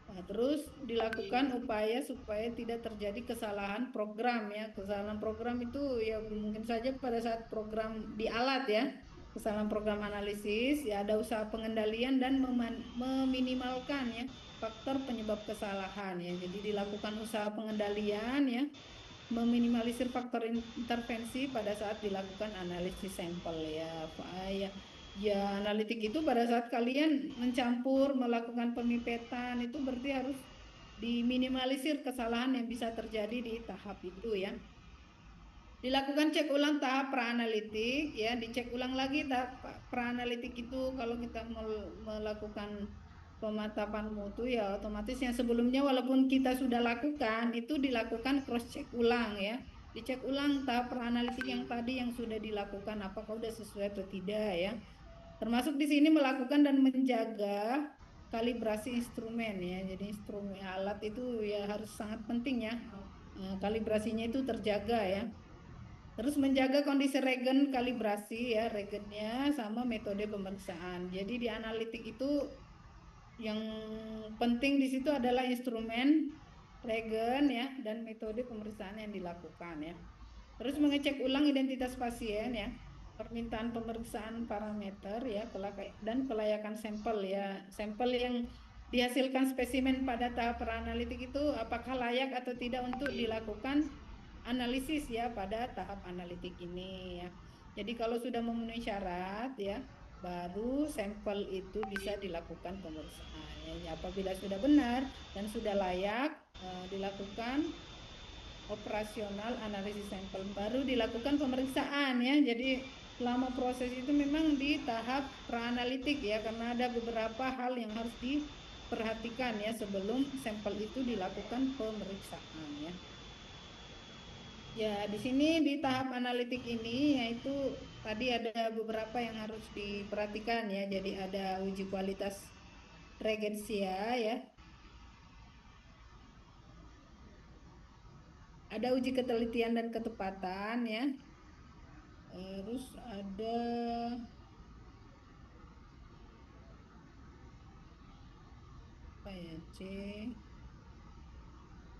Nah, terus dilakukan upaya supaya tidak terjadi kesalahan program ya. Kesalahan program itu ya mungkin saja pada saat program di alat ya. Kesalahan program analisis ya, ada usaha pengendalian dan meminimalkan ya faktor penyebab kesalahan ya. Jadi dilakukan usaha pengendalian ya, meminimalisir faktor intervensi pada saat dilakukan analisis sampel ya. Ya, ya analitik itu pada saat kalian mencampur, melakukan pemipetan itu berarti harus diminimalisir kesalahan yang bisa terjadi di tahap itu ya. Dilakukan cek ulang tahap praanalitik ya, dicek ulang lagi tahap praanalitik itu kalau kita melakukan pemantapan mutu ya otomatis yang sebelumnya walaupun kita sudah lakukan itu dilakukan cross check ulang ya. Dicek ulang tahap praanalitik yang tadi yang sudah dilakukan apakah sudah sesuai atau tidak ya. Termasuk di sini melakukan dan menjaga kalibrasi instrumen ya. Jadi instrumen alat itu ya harus sangat penting ya. Kalibrasinya itu terjaga ya. Terus menjaga kondisi regen kalibrasi ya, regennya sama metode pemeriksaan. Jadi di analitik itu yang penting di situ adalah instrumen, regen ya, dan metode pemeriksaan yang dilakukan ya. Terus mengecek ulang identitas pasien ya, permintaan pemeriksaan parameter ya, dan kelayakan sampel ya. Sampel yang dihasilkan spesimen pada tahap peranalitik itu apakah layak atau tidak untuk dilakukan analisis ya pada tahap analitik ini ya. Jadi kalau sudah memenuhi syarat ya, baru sampel itu bisa dilakukan pemeriksaan ya. Apabila sudah benar dan sudah layak dilakukan operasional analisis sampel, baru dilakukan pemeriksaan ya. Jadi selama proses itu memang di tahap praanalitik ya, karena ada beberapa hal yang harus diperhatikan ya sebelum sampel itu dilakukan pemeriksaan ya. Ya, di sini di tahap analitik ini yaitu tadi ada beberapa yang harus diperhatikan ya. Jadi ada uji kualitas regensia ya. Ada uji ketelitian dan ketepatan ya. Terus ada apa ya?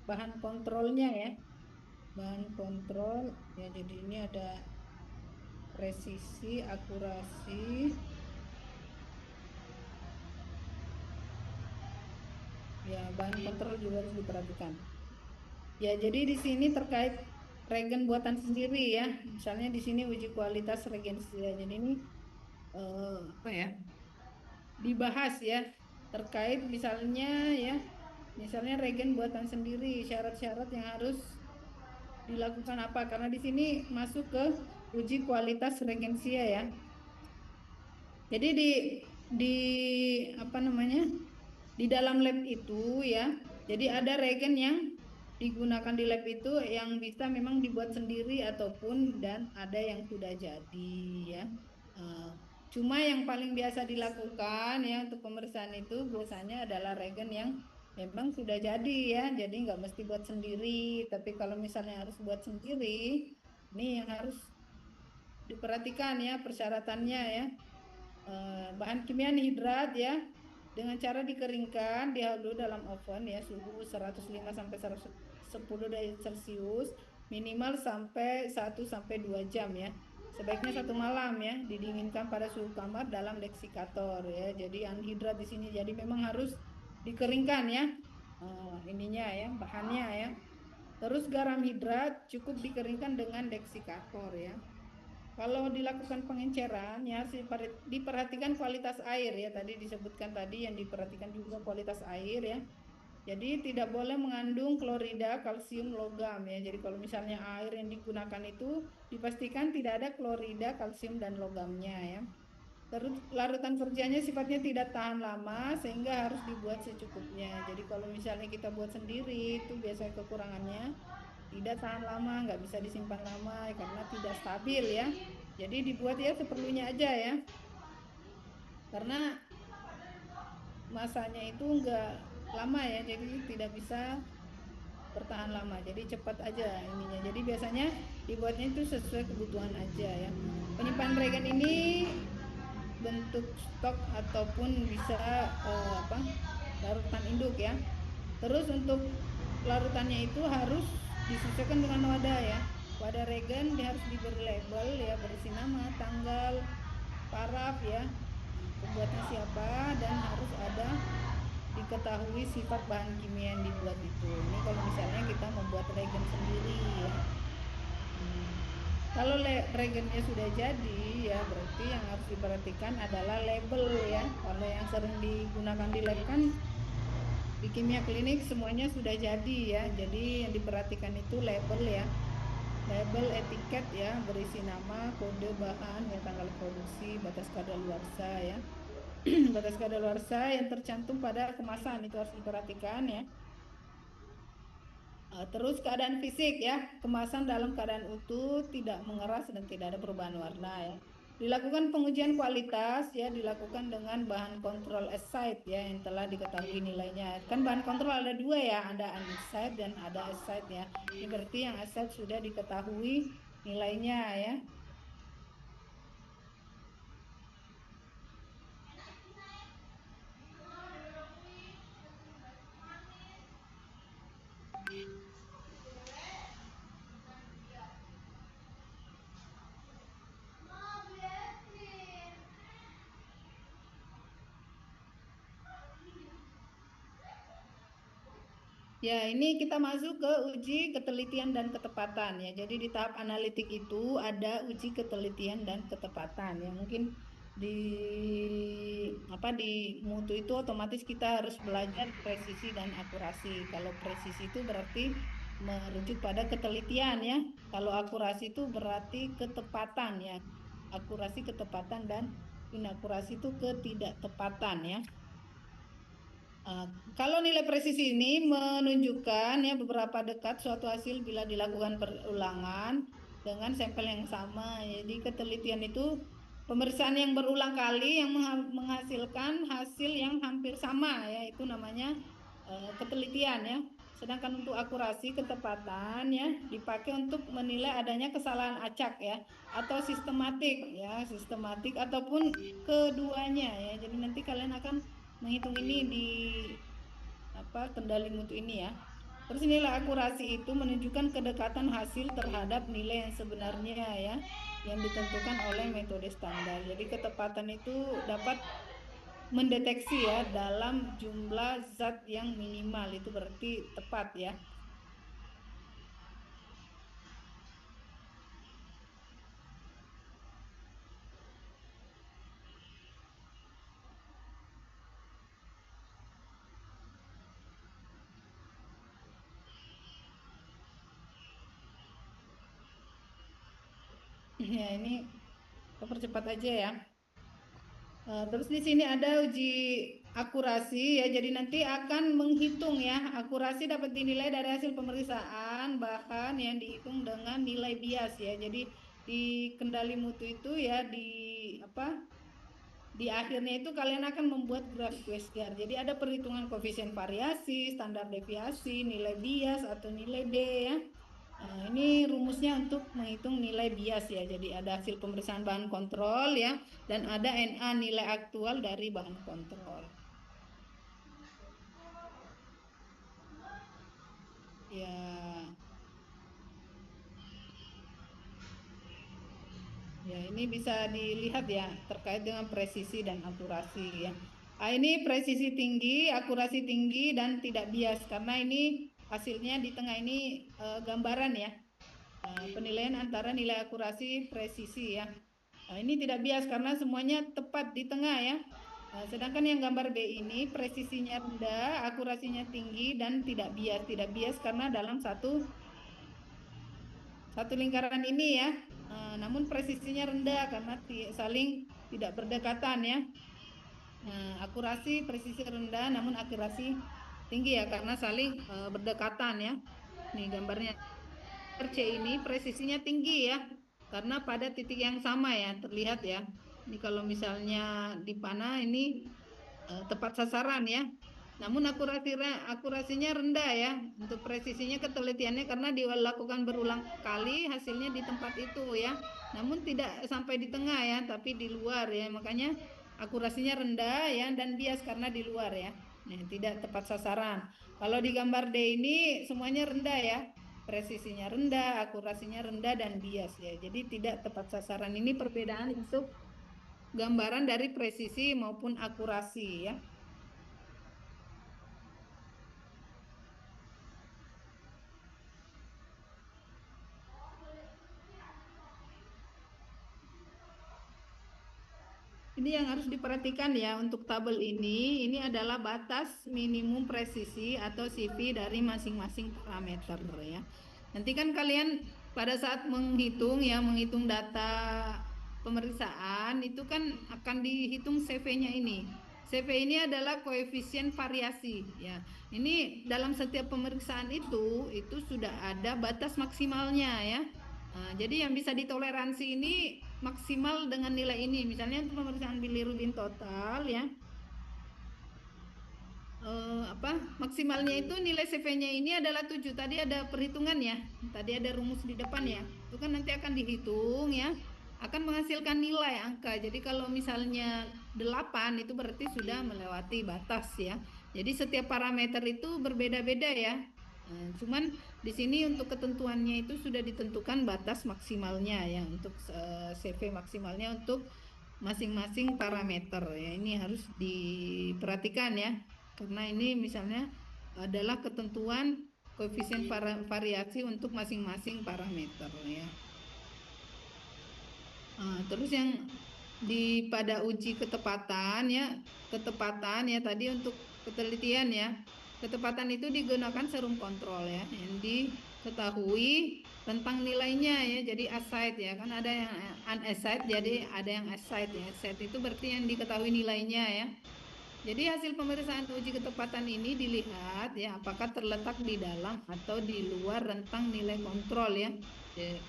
Bahan kontrolnya ya. Bahan kontrol ya, jadi ini ada presisi, akurasi, ya bahan kontrol juga harus diperhatikan. Ya, jadi di sini terkait regen buatan sendiri ya. Misalnya di sini uji kualitas regensia. Jadi ini apa ya? Dibahas ya terkait misalnya ya, misalnya regen buatan sendiri, syarat-syarat yang harus dilakukan apa? Karena di sini masuk ke uji kualitas regensia ya. Jadi di apa namanya? Di dalam lab itu ya. Jadi ada regen yang digunakan di lab itu yang bisa memang dibuat sendiri ataupun dan ada yang sudah jadi ya. Cuma yang paling biasa dilakukan ya untuk pemeriksaan itu biasanya adalah regen yang memang sudah jadi ya. Jadi nggak mesti buat sendiri. Tapi kalau misalnya harus buat sendiri, ini yang harus diperhatikan ya persyaratannya ya. Bahan kimia anhidrat ya dengan cara dikeringkan dahulu dalam oven ya suhu 105 sampai 110 derajat Celcius minimal sampai 1 sampai 2 jam ya. Sebaiknya 1 malam ya didinginkan pada suhu kamar dalam deksikator ya. Jadi anhidrat di sini jadi memang harus dikeringkan ya. Ininya ya bahannya ya. Terus garam hidrat cukup dikeringkan dengan deksikator ya. Kalau dilakukan pengenceran ya diperhatikan kualitas air ya, tadi disebutkan tadi yang diperhatikan juga kualitas air ya. Jadi tidak boleh mengandung klorida, kalsium, logam ya. Jadi kalau misalnya air yang digunakan itu dipastikan tidak ada klorida, kalsium dan logamnya ya. Terus larutan kerjanya sifatnya tidak tahan lama sehingga harus dibuat secukupnya. Jadi kalau misalnya kita buat sendiri itu biasanya kekurangannya tidak tidak tahan lama, nggak bisa disimpan lama karena tidak stabil ya. Jadi dibuat ya seperlunya aja ya. Karena masanya itu nggak lama ya, jadi tidak bisa bertahan lama. Jadi cepat aja ininya. Jadi biasanya dibuatnya itu sesuai kebutuhan aja ya. Penyimpanan regen ini bentuk stok ataupun bisa apa larutan induk ya. Terus untuk larutannya itu harus disesuaikan dengan wadah ya. Wadah regen dia harus diberi label ya, berisi nama, tanggal, paraf ya, pembuatnya siapa, dan harus ada diketahui sifat bahan kimia yang dibuat itu. Ini kalau misalnya kita membuat regen sendiri ya. Kalau regennya sudah jadi ya berarti yang harus diperhatikan adalah label ya. Kalau yang sering digunakan di lab kan di kimia klinik semuanya sudah jadi ya. Jadi yang diperhatikan itu label ya. Label etiket ya berisi nama, kode bahan, ya tanggal produksi, batas kadaluarsa ya. Batas kadaluarsa yang tercantum pada kemasan itu harus diperhatikan ya. Terus keadaan fisik ya, kemasan dalam keadaan utuh, tidak mengeras dan tidak ada perubahan warna ya. Dilakukan pengujian kualitas ya, dilakukan dengan bahan kontrol aside ya yang telah diketahui nilainya. Kan bahan kontrol ada dua ya, ada unside dan ada aside ya. Ini berarti yang aside sudah diketahui nilainya ya. Ya, ini kita masuk ke uji ketelitian dan ketepatan ya. Jadi di tahap analitik itu ada uji ketelitian dan ketepatan ya. Mungkin di di mutu itu otomatis kita harus belajar presisi dan akurasi. Kalau presisi itu berarti merujuk pada ketelitian ya. Kalau akurasi itu berarti ketepatan ya. Akurasi, ketepatan dan inakurasi itu ketidaktepatan ya. Uh, Kalau nilai presisi ini menunjukkan ya beberapa dekat suatu hasil bila dilakukan perulangan dengan sampel yang sama. Jadi ketelitian itu pemeriksaan yang berulang kali yang menghasilkan hasil yang hampir sama ya itu namanya ketelitian ya. Sedangkan untuk akurasi ketepatan ya dipakai untuk menilai adanya kesalahan acak ya atau sistematik ataupun keduanya ya. Jadi nanti kalian akan menghitung ini di kendali mutu ini ya. Terus nilai akurasi itu menunjukkan kedekatan hasil terhadap nilai yang sebenarnya ya, yang ditentukan oleh metode standar. Jadi ketepatan itu dapat mendeteksi ya dalam jumlah zat yang minimal itu berarti tepat ya. Ya ini kita percepat aja ya. Terus di sini ada uji akurasi ya. Jadi nanti akan menghitung ya. Akurasi dapat dinilai dari hasil pemeriksaan bahkan yang dihitung dengan nilai bias ya. Jadi di kendali mutu itu ya apa? Di akhirnya itu kalian akan membuat graf Quasar. Jadi ada perhitungan koefisien variasi, standar deviasi, nilai bias atau nilai D ya. Ini rumusnya untuk menghitung nilai bias ya. Jadi ada hasil pemeriksaan bahan kontrol ya, dan ada NA nilai aktual dari bahan kontrol. Ya, ya ini bisa dilihat ya terkait dengan presisi dan akurasi ya. Ini presisi tinggi, akurasi tinggi dan tidak bias karena ini hasilnya di tengah ini gambaran ya. Penilaian antara nilai akurasi presisi ya. Ini tidak bias karena semuanya tepat di tengah ya. Sedangkan yang gambar B ini presisinya rendah, akurasinya tinggi dan tidak bias. Tidak bias karena dalam satu lingkaran ini ya. Namun presisinya rendah karena saling tidak berdekatan ya. Akurasi presisi rendah namun akurasi tinggi ya karena saling berdekatan ya. Nih gambarnya. C ini presisinya tinggi ya, karena pada titik yang sama ya, terlihat ya. Ini kalau misalnya dipanah ini tepat sasaran ya. Namun akurasinya rendah ya. Untuk presisinya ketelitiannya karena dilakukan berulang kali hasilnya di tempat itu ya. Namun tidak sampai di tengah ya, tapi di luar ya. Makanya akurasinya rendah ya dan bias karena di luar ya. Nah, tidak tepat sasaran. Kalau di gambar D ini semuanya rendah ya. Presisinya rendah, akurasinya rendah dan bias ya. Jadi tidak tepat sasaran. Ini perbedaan untuk gambaran dari presisi maupun akurasi ya. Ini yang harus diperhatikan ya untuk tabel ini adalah batas minimum presisi atau CV dari masing-masing parameter ya. Nanti kan kalian pada saat menghitung ya, menghitung data pemeriksaan itu kan akan dihitung CV-nya ini. CV ini adalah koefisien variasi ya. Ini dalam setiap pemeriksaan itu sudah ada batas maksimalnya ya. Jadi yang bisa ditoleransi ini maksimal dengan nilai ini. Misalnya untuk pemeriksaan bilirubin total ya, maksimalnya itu nilai CV-nya ini adalah 7. Tadi ada perhitungan ya. Tadi ada rumus di depan ya. Itu kan nanti akan dihitung ya. Akan menghasilkan nilai angka. Jadi kalau misalnya 8 itu berarti sudah melewati batas ya. Jadi setiap parameter itu berbeda-beda ya. Cuman di sini untuk ketentuannya itu sudah ditentukan batas maksimalnya ya untuk CV maksimalnya untuk masing-masing parameter ya. Ini harus diperhatikan ya. Karena ini misalnya adalah ketentuan koefisien variasi untuk masing-masing parameter ya. Terus yang pada uji ketepatan ya tadi untuk ketelitian ya. Ketepatan itu digunakan serum kontrol ya yang diketahui tentang nilainya ya. Jadi aside ya, kan ada yang unassigned jadi ada yang assigned ya. Assigned itu berarti yang diketahui nilainya ya. Jadi hasil pemeriksaan uji ketepatan ini dilihat ya apakah terletak di dalam atau di luar rentang nilai kontrol ya.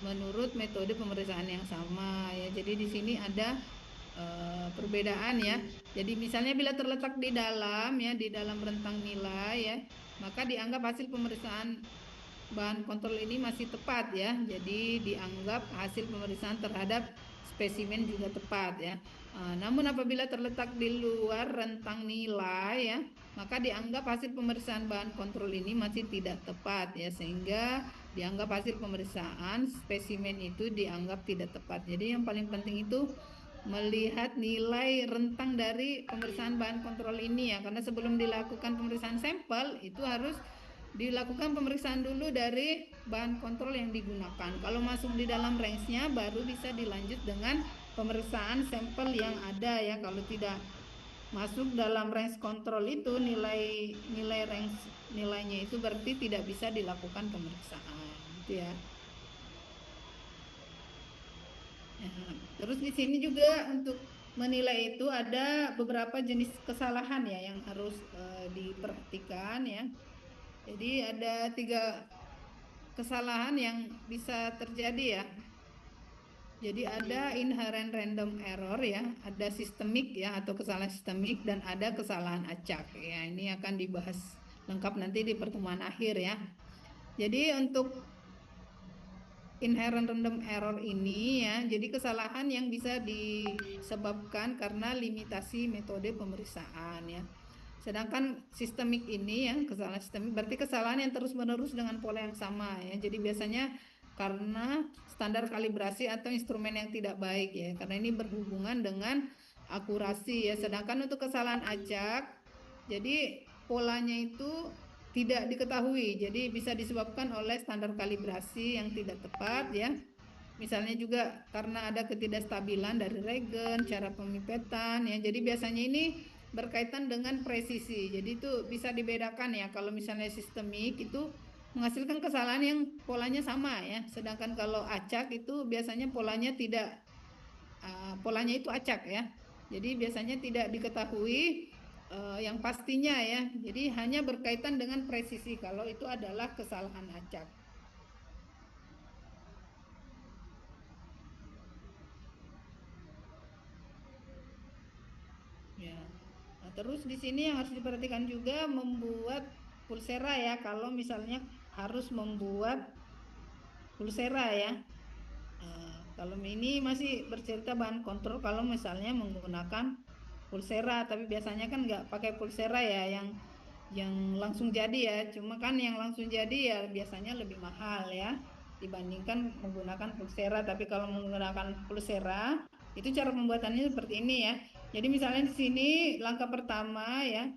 Menurut metode pemeriksaan yang sama ya. Jadi di sini ada perbedaan ya. Jadi misalnya bila terletak di dalam ya, di dalam rentang nilai ya, maka dianggap hasil pemeriksaan bahan kontrol ini masih tepat ya. Jadi dianggap hasil pemeriksaan terhadap spesimen juga tepat ya. Namun apabila terletak di luar rentang nilai ya, maka dianggap hasil pemeriksaan bahan kontrol ini masih tidak tepat ya, sehingga dianggap hasil pemeriksaan spesimen itu dianggap tidak tepat. Jadi yang paling penting itu melihat nilai rentang dari pemeriksaan bahan kontrol ini ya, karena sebelum dilakukan pemeriksaan sampel itu harus dilakukan pemeriksaan dulu dari bahan kontrol yang digunakan. Kalau masuk di dalam range-nya baru bisa dilanjut dengan pemeriksaan sampel yang ada ya. Kalau tidak masuk dalam range kontrol itu nilainya itu berarti tidak bisa dilakukan pemeriksaan gitu ya. Terus di sini juga untuk menilai itu ada beberapa jenis kesalahan ya yang harus diperhatikan ya. Jadi ada 3 kesalahan yang bisa terjadi ya. Jadi ada inherent random error ya, ada sistemik ya atau kesalahan sistemik dan ada kesalahan acak ya. Ini akan dibahas lengkap nanti di pertemuan akhir ya. Jadi untuk inherent random error ini ya, jadi kesalahan yang bisa disebabkan karena limitasi metode pemeriksaan ya. Sedangkan sistemik ini ya, kesalahan sistemik berarti kesalahan yang terus-menerus dengan pola yang sama ya. Jadi biasanya karena standar kalibrasi atau instrumen yang tidak baik ya. Karena ini berhubungan dengan akurasi ya. Sedangkan untuk kesalahan acak, jadi polanya itu tidak diketahui. Jadi bisa disebabkan oleh standar kalibrasi yang tidak tepat ya. Misalnya juga karena ada ketidakstabilan dari regen, cara pemipetan ya. Jadi biasanya ini berkaitan dengan presisi. Jadi itu bisa dibedakan ya. Kalau misalnya sistemik itu menghasilkan kesalahan yang polanya sama ya. Sedangkan kalau acak itu biasanya polanya tidak polanya itu acak ya. Jadi biasanya tidak diketahui yang pastinya ya. Jadi hanya berkaitan dengan presisi kalau itu adalah kesalahan acak. terus di sini yang harus diperhatikan juga membuat pulsera ya. Kalau misalnya harus membuat pulsera ya. Kalau ini masih bercerita bahan kontrol kalau misalnya menggunakan pulsera, tapi biasanya kan nggak pakai pulsera ya, yang langsung jadi ya. Cuma kan yang langsung jadi ya biasanya lebih mahal ya dibandingkan menggunakan pulsera. Tapi kalau menggunakan pulsera itu cara pembuatannya seperti ini ya. Jadi misalnya di sini langkah pertama ya,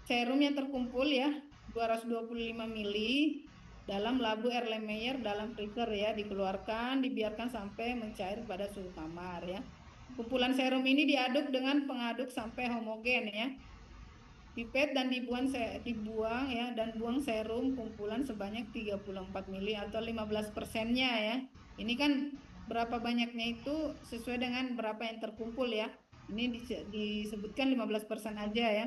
serum yang terkumpul ya 225 mili dalam labu Erlenmeyer dalam freezer ya, dikeluarkan, dibiarkan sampai mencair pada suhu kamar ya. Kumpulan serum ini diaduk dengan pengaduk sampai homogen ya. Pipet dan dibuang ya, dan buang serum kumpulan sebanyak 34 mili atau 15%-nya ya. Ini kan berapa banyaknya itu sesuai dengan berapa yang terkumpul ya. Ini disebutkan 15% aja ya.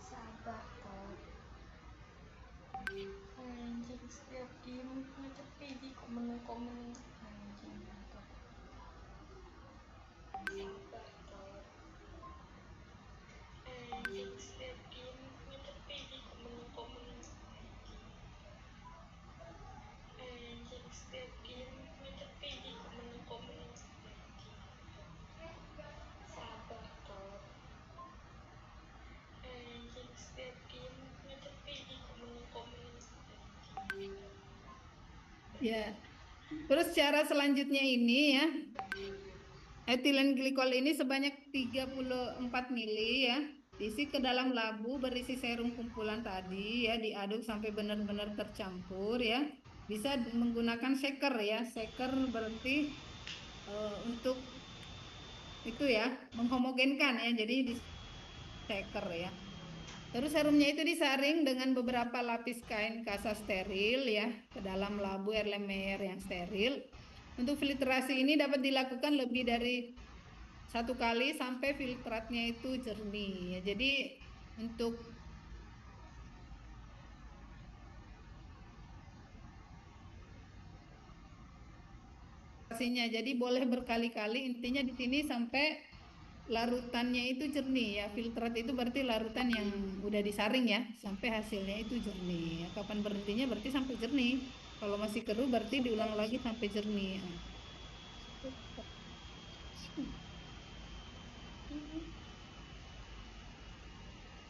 Sabar toh. Anjing setiap diem ngecepi di komen-komen anjing toh. Sabar toh. Anjing setiap diem ngecepi di komen-komen anjing. Anjing setiap diem ngecepi di komen-komen anjing. Sabar toh. Anjing setiap diem ngecepi di komen-komen anjing. Ya. Terus cara selanjutnya ini ya, etilen glikol ini sebanyak 34 mili ya, diisi ke dalam labu berisi serum kumpulan tadi ya, diaduk sampai benar-benar tercampur ya. Bisa menggunakan shaker ya, shaker berarti untuk itu ya, menghomogenkan ya, jadi di shaker ya. Terus serumnya itu disaring dengan beberapa lapis kain kasa steril ya ke dalam labu Erlenmeyer yang steril. Untuk filtrasi ini dapat dilakukan lebih dari 1 kali sampai filtratnya itu jernih ya. Jadi untuk filtrasinya jadi boleh berkali-kali, intinya di sini sampai larutannya itu jernih ya. Filtrat itu berarti larutan yang udah disaring ya, sampai hasilnya itu jernih ya. Kapan berhentinya berarti sampai jernih. Kalau masih keruh berarti diulang lagi sampai jernih ya.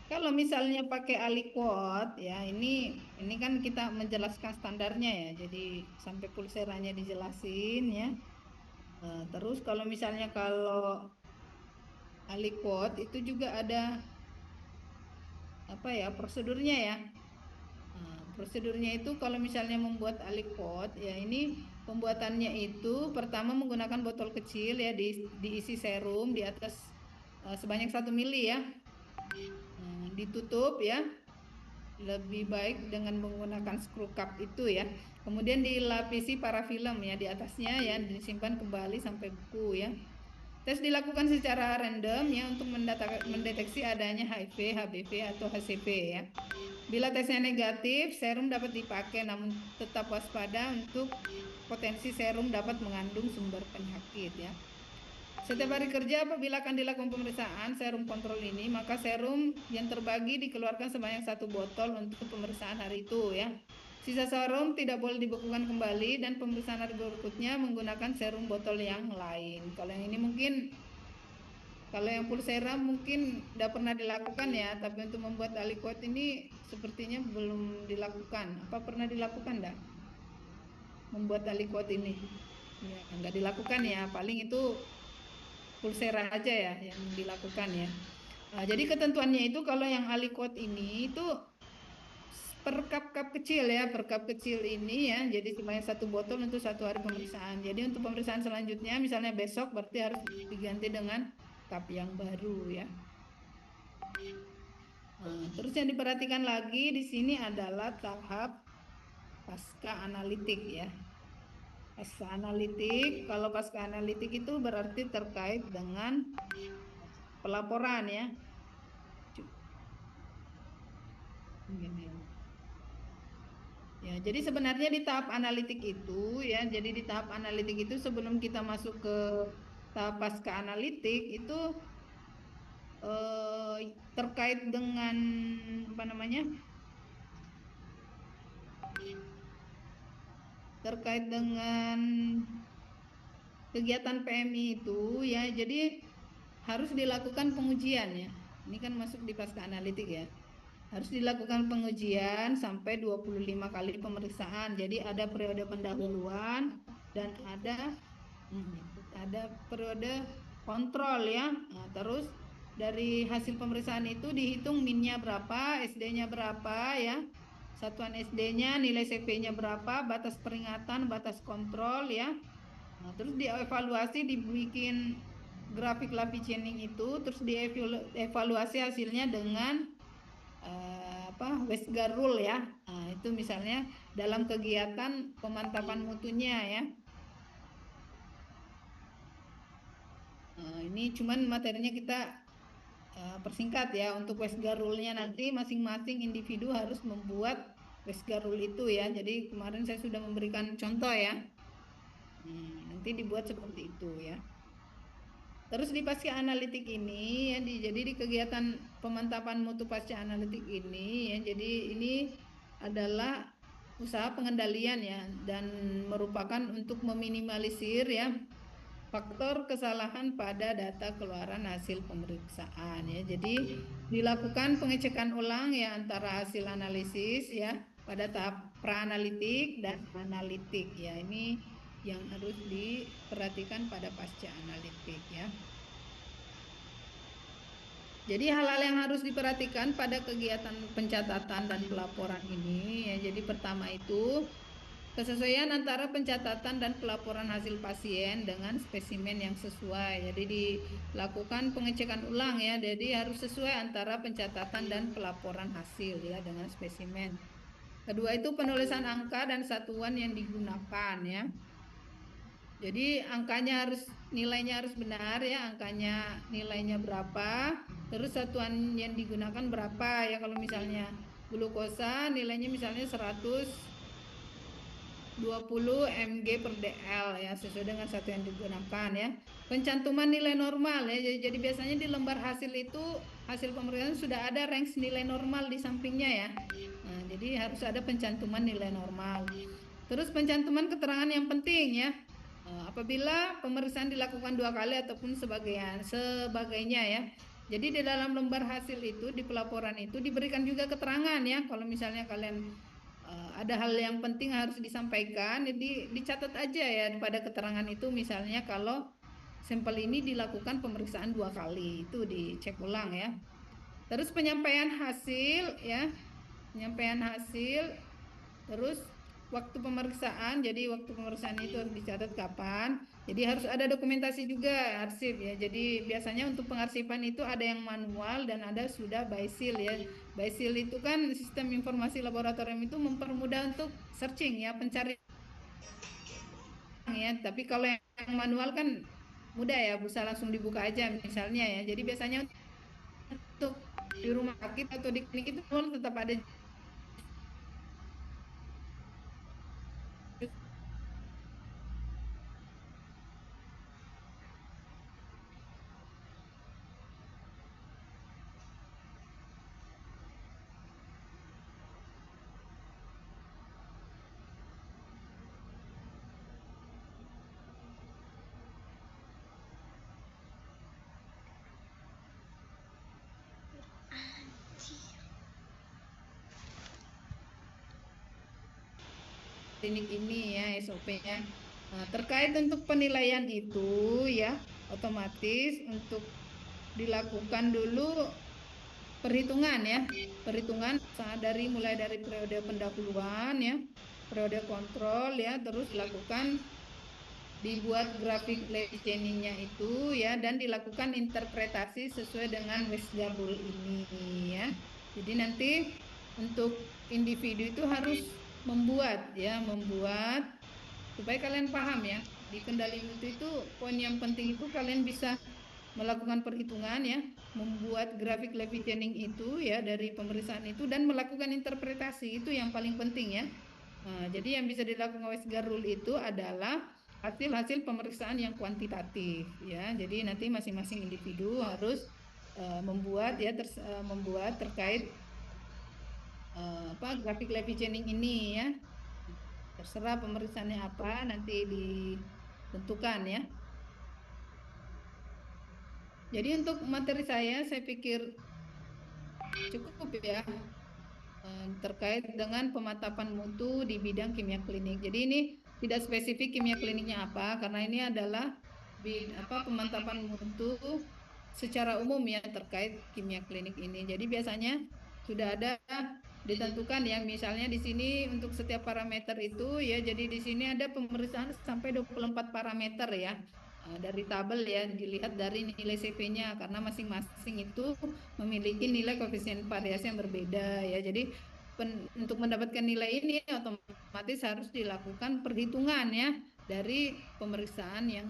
Kalau misalnya pakai aliquot ya ini kan kita menjelaskan standarnya ya. Jadi sampai pulseranya dijelasin ya. Terus kalau misalnya kalau aliquot itu juga ada apa ya prosedurnya ya. Prosedurnya itu kalau misalnya membuat aliquot ya ini pembuatannya itu pertama menggunakan botol kecil ya diisi serum di atas sebanyak 1 mili ya. Ditutup ya. Lebih baik dengan menggunakan screw cap itu ya. Kemudian dilapisi parafilm ya di atasnya ya disimpan kembali sampai beku ya. Tes dilakukan secara random ya untuk mendeteksi adanya HIV, HBV atau HCV ya. Bila tesnya negatif, serum dapat dipakai namun tetap waspada untuk potensi serum dapat mengandung sumber penyakit ya. Setiap hari kerja apabila akan dilakukan pemeriksaan serum kontrol ini, maka serum yang terbagi dikeluarkan sebanyak 1 botol untuk pemeriksaan hari itu ya. Sisa serum tidak boleh dibekukan kembali dan pemeriksaan hari berikutnya menggunakan serum botol yang lain. Kalau yang ini mungkin, kalau yang pulsera mungkin tidak pernah dilakukan ya, tapi untuk membuat aliquot ini sepertinya belum dilakukan. Apa pernah dilakukan enggak? Membuat aliquot ini? Ya, enggak dilakukan ya, paling itu pulsera aja ya yang dilakukan ya. Jadi ketentuannya itu kalau yang aliquot ini itu per cup kecil ya, per cup kecil ini ya. Jadi sebanyak 1 botol untuk 1 hari pemeriksaan. Jadi untuk pemeriksaan selanjutnya misalnya besok berarti harus diganti dengan cup yang baru ya. Terus yang diperhatikan lagi di sini adalah tahap pasca analitik ya. Pasca analitik, kalau pasca analitik itu berarti terkait dengan pelaporan ya. Ya, jadi sebenarnya di tahap analitik itu ya, jadi di tahap analitik itu sebelum kita masuk ke tahap pasca analitik itu terkait dengan apa namanya? Terkait dengan kegiatan PMI itu ya, jadi harus dilakukan pengujian ya. Ini kan masuk di pasca analitik ya. Harus dilakukan pengujian sampai 25 kali pemeriksaan. Jadi ada periode pendahuluan dan ada periode kontrol ya. Nah, terus dari hasil pemeriksaan itu dihitung minnya berapa, SD-nya berapa ya. Satuan SD-nya, nilai CP-nya berapa, batas peringatan, batas kontrol ya. Nah, terus dievaluasi, dibikin grafik Lappi-Channing itu, terus dievaluasi hasilnya dengan Westgar Rule ya. Nah, itu misalnya dalam kegiatan pemantapan mutunya ya. Ini cuman materinya kita persingkat ya. Untuk Westgar Rule-nya nanti masing-masing individu harus membuat Westgar Rule itu ya. Jadi kemarin saya sudah memberikan contoh ya. Nanti dibuat seperti itu ya. Terus di pasca analitik ini ya, jadi di kegiatan pemantapan mutu pasca analitik ini ya, jadi ini adalah usaha pengendalian ya dan merupakan untuk meminimalisir ya faktor kesalahan pada data keluaran hasil pemeriksaan ya. Jadi dilakukan pengecekan ulang ya antara hasil analisis ya pada tahap praanalitik dan analitik ya. Ini yang harus diperhatikan pada pasca analitik ya. Jadi hal-hal yang harus diperhatikan pada kegiatan pencatatan dan pelaporan ini ya. Jadi pertama itu kesesuaian antara pencatatan dan pelaporan hasil pasien dengan spesimen yang sesuai. Jadi dilakukan pengecekan ulang ya. Jadi harus sesuai antara pencatatan dan pelaporan hasil ya dengan spesimen. Kedua itu penulisan angka dan satuan yang digunakan ya. Jadi nilainya harus benar ya, angkanya nilainya berapa, terus satuan yang digunakan berapa ya. Kalau misalnya glukosa nilainya misalnya 120 mg per dl ya, sesuai dengan satuan yang digunakan ya. Pencantuman nilai normal ya, jadi biasanya di lembar hasil itu, hasil pemeriksaan sudah ada range nilai normal di sampingnya ya. Nah, jadi harus ada pencantuman nilai normal. Terus pencantuman keterangan yang penting ya. apabila pemeriksaan dilakukan 2 kali ataupun sebagainya ya. Jadi di dalam lembar hasil itu di pelaporan itu diberikan juga keterangan ya. Kalau misalnya kalian ada hal yang penting harus disampaikan, jadi dicatat aja ya pada keterangan itu. Misalnya kalau sampel ini dilakukan pemeriksaan 2 kali, itu dicek ulang ya. Terus penyampaian hasil ya, penyampaian hasil. Terus waktu pemeriksaan, jadi waktu pemeriksaan itu harus dicatat kapan. Jadi harus ada dokumentasi juga arsip ya. Jadi biasanya untuk pengarsipan itu ada yang manual dan ada sudah by seal ya. By seal itu kan sistem informasi laboratorium itu mempermudah untuk searching ya, pencarian ya. Tapi kalau yang manual kan mudah ya, bisa langsung dibuka aja misalnya ya. Jadi biasanya untuk di rumah sakit atau di klinik itu tetap ada. Klinik ini ya SOP-nya. Nah, terkait untuk penilaian itu ya otomatis untuk dilakukan dulu perhitungan ya, perhitungan mulai dari periode pendahuluan ya, periode kontrol ya, terus dilakukan dibuat grafik level chaining-nya itu ya, dan dilakukan interpretasi sesuai dengan Westgar Rule ini ya. Jadi nanti untuk individu itu harus membuat ya, membuat supaya kalian paham ya. Di kendali mutu itu poin yang penting itu kalian bisa melakukan perhitungan ya, membuat grafik level chaining itu ya dari pemeriksaan itu dan melakukan interpretasi itu yang paling penting ya. Nah, jadi yang bisa dilakukan Westgar Rule itu adalah hasil-hasil pemeriksaan yang kuantitatif ya. Jadi nanti masing-masing individu harus membuat ya membuat terkait grafik level chaining ini ya. Terserah pemeriksaannya apa nanti ditentukan ya. Jadi untuk materi saya pikir cukup ya terkait dengan pemantapan mutu di bidang kimia klinik. Jadi ini tidak spesifik kimia kliniknya apa, karena ini adalah pemantapan mutu secara umum ya terkait kimia klinik ini. Jadi biasanya sudah ada ditentukan yang misalnya di sini untuk setiap parameter itu ya, jadi di sini ada pemeriksaan sampai 24 parameter ya. Dari tabel ya, dilihat dari nilai CV-nya karena masing-masing itu memiliki nilai koefisien variasi yang berbeda ya. Jadi untuk mendapatkan nilai ini otomatis harus dilakukan perhitungan ya dari pemeriksaan yang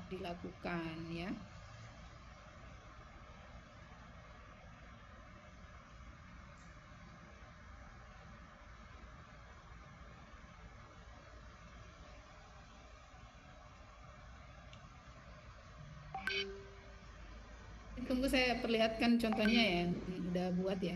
dilakukan ya. Tunggu saya perlihatkan contohnya ya, yang udah buat ya.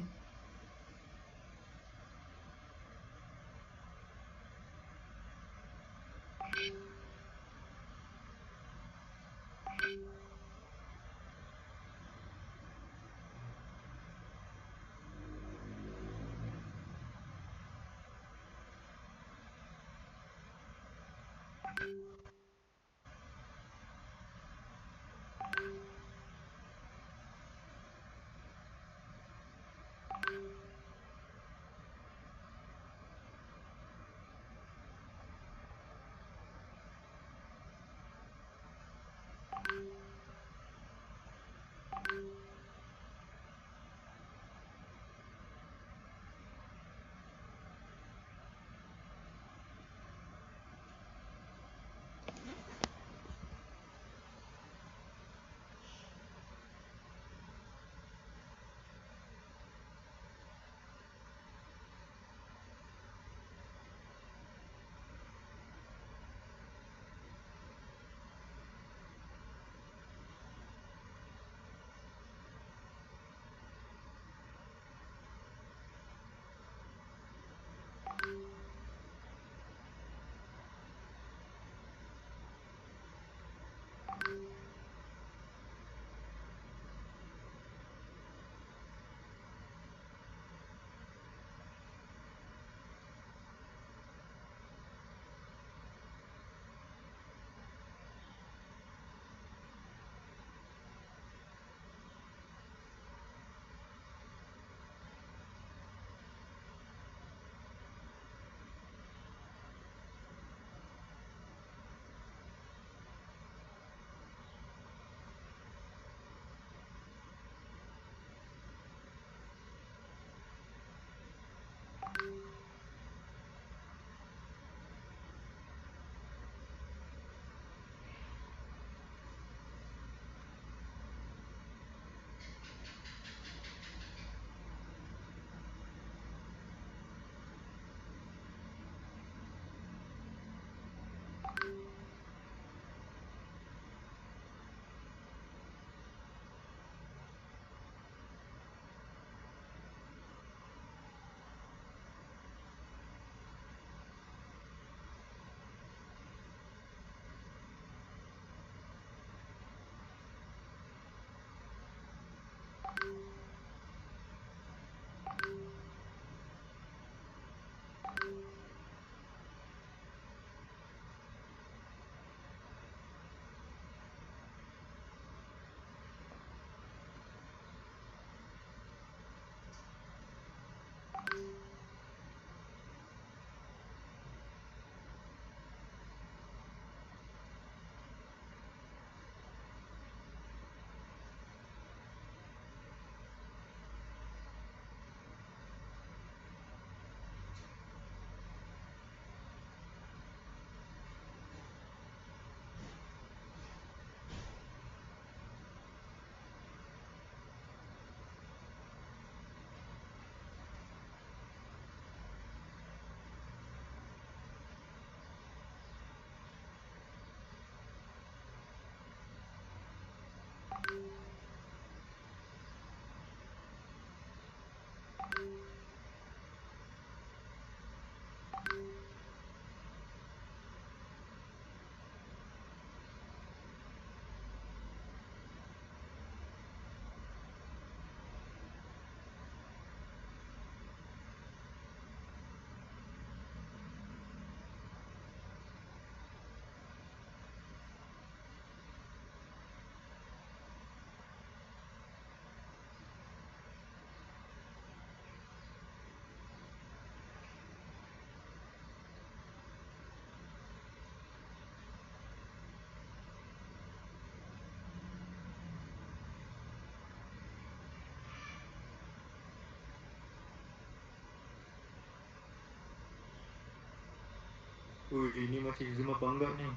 Ini masih Zoom apa enggak nih?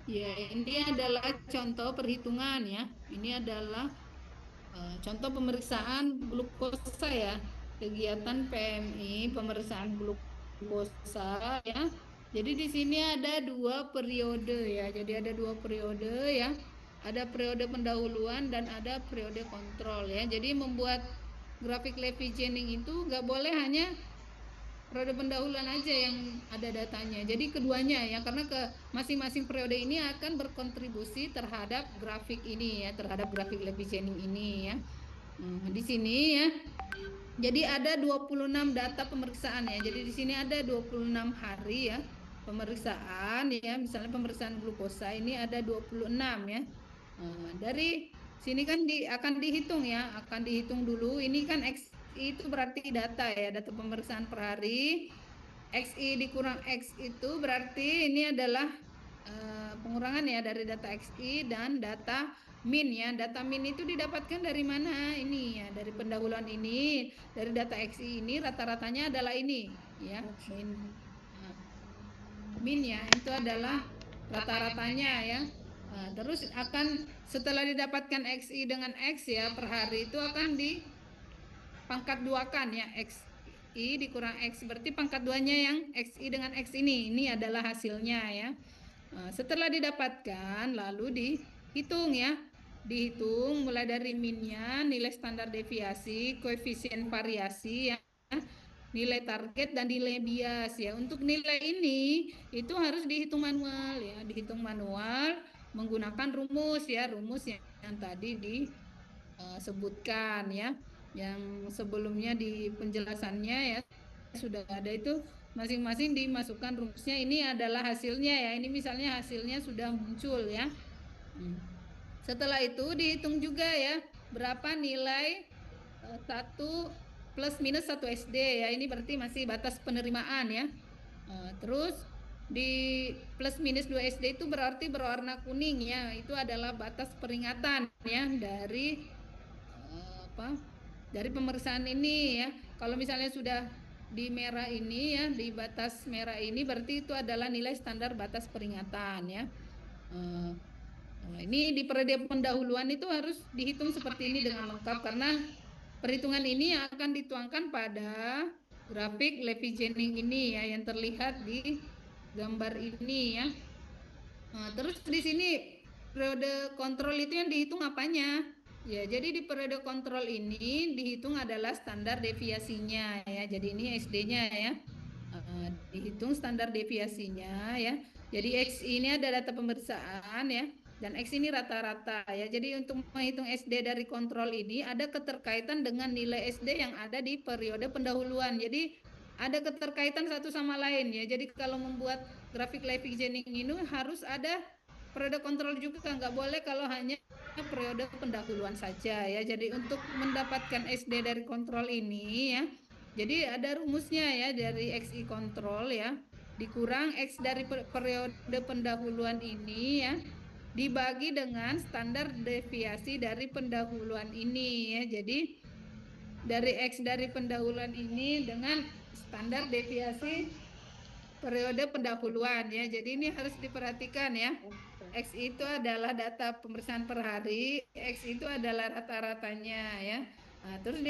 Ya, ini adalah contoh perhitungan ya. Ini adalah contoh pemeriksaan glukosa ya. Kegiatan PMI, pemeriksaan glukosa ya. Jadi di sini ada dua periode ya. Jadi ada dua periode ya. ada periode pendahuluan dan ada periode kontrol ya. Jadi membuat grafik Levy-Jennings itu nggak boleh hanya periode pendahuluan aja yang ada datanya. Jadi keduanya ya, karena ke masing-masing periode ini akan berkontribusi terhadap grafik ini ya, terhadap grafik Levy-Jennings ini ya. Di sini ya. Jadi ada 26 data pemeriksaan ya. Jadi di sini ada 26 hari ya pemeriksaan ya. Misalnya pemeriksaan glukosa ini ada 26 ya. Dari sini kan akan dihitung ya, akan dihitung dulu. Ini kan XI itu berarti data ya, data pemeriksaan per hari. XI dikurang X itu berarti ini adalah pengurangan ya dari data XI dan data min ya. Data min itu didapatkan dari mana? Ini ya, dari pendahuluan ini, dari data XI ini rata-ratanya adalah ini ya, min. Min ya, itu adalah rata-ratanya ya. Terus akan setelah didapatkan XI dengan X ya per hari itu akan dipangkat duakan ya, XI dikurang X berarti pangkat duanya yang XI dengan X ini adalah hasilnya ya. Setelah didapatkan lalu dihitung ya, dihitung mulai dari minnya, nilai standar deviasi, koefisien variasi ya, nilai target dan nilai bias ya. Untuk nilai ini itu harus dihitung manual ya, dihitung manual menggunakan rumus ya, rumus yang tadi disebutkan ya, yang sebelumnya di penjelasannya ya sudah ada itu, masing-masing dimasukkan rumusnya. Ini adalah hasilnya ya, ini misalnya hasilnya sudah muncul ya. Setelah itu dihitung juga ya berapa nilai 1 plus minus 1 SD ya, ini berarti masih batas penerimaan ya. Terus di plus minus 2 SD itu berarti berwarna kuning ya, itu adalah batas peringatan ya dari dari pemeriksaan ini ya. Kalau misalnya sudah di merah ini ya, di batas merah ini berarti itu adalah nilai standar batas peringatan ya. Ini di periode pendahuluan itu harus dihitung seperti ini dengan lengkap, karena perhitungan ini akan dituangkan pada grafik Levy-Jennings ini ya, yang terlihat di gambar ini ya. Terus di sini periode kontrol itu yang dihitung apanya? Ya, jadi di periode kontrol ini dihitung adalah standar deviasinya ya. Jadi ini SD-nya ya. Dihitung standar deviasinya ya. Jadi X ini ada data pemeriksaan ya, dan X ini rata-rata ya. Jadi untuk menghitung SD dari kontrol ini ada keterkaitan dengan nilai SD yang ada di periode pendahuluan. Jadi ada keterkaitan satu sama lain ya. Jadi kalau membuat grafik Levy-Jennings ini harus ada periode kontrol juga, nggak boleh kalau hanya periode pendahuluan saja ya. Jadi untuk mendapatkan SD dari kontrol ini ya, jadi ada rumusnya ya, dari XI kontrol ya dikurang X dari periode pendahuluan ini ya, dibagi dengan standar deviasi dari pendahuluan ini ya. Jadi dari X dari pendahuluan ini dengan standar deviasi periode pendahuluan ya. Jadi ini harus diperhatikan ya. X itu adalah data pemeriksaan per hari, X itu adalah rata-ratanya ya. Terus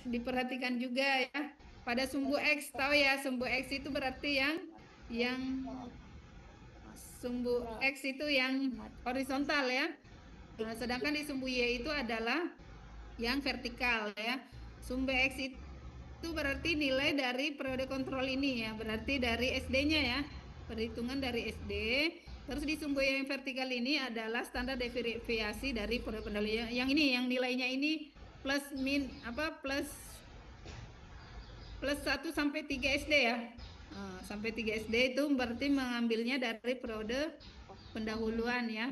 diperhatikan juga ya pada sumbu X, tahu ya sumbu X itu berarti yang sumbu X itu yang horizontal ya. Sedangkan di sumbu Y itu adalah yang vertikal ya. Sumbu X itu berarti nilai dari periode kontrol ini ya, berarti dari SD-nya ya, perhitungan dari SD. Terus di sumbu yang vertikal ini adalah standar deviasi dari periode pendahuluan. Yang ini yang nilainya ini plus min plus 1 sampai 3 SD ya. Sampai 3 SD itu berarti mengambilnya dari periode pendahuluan ya.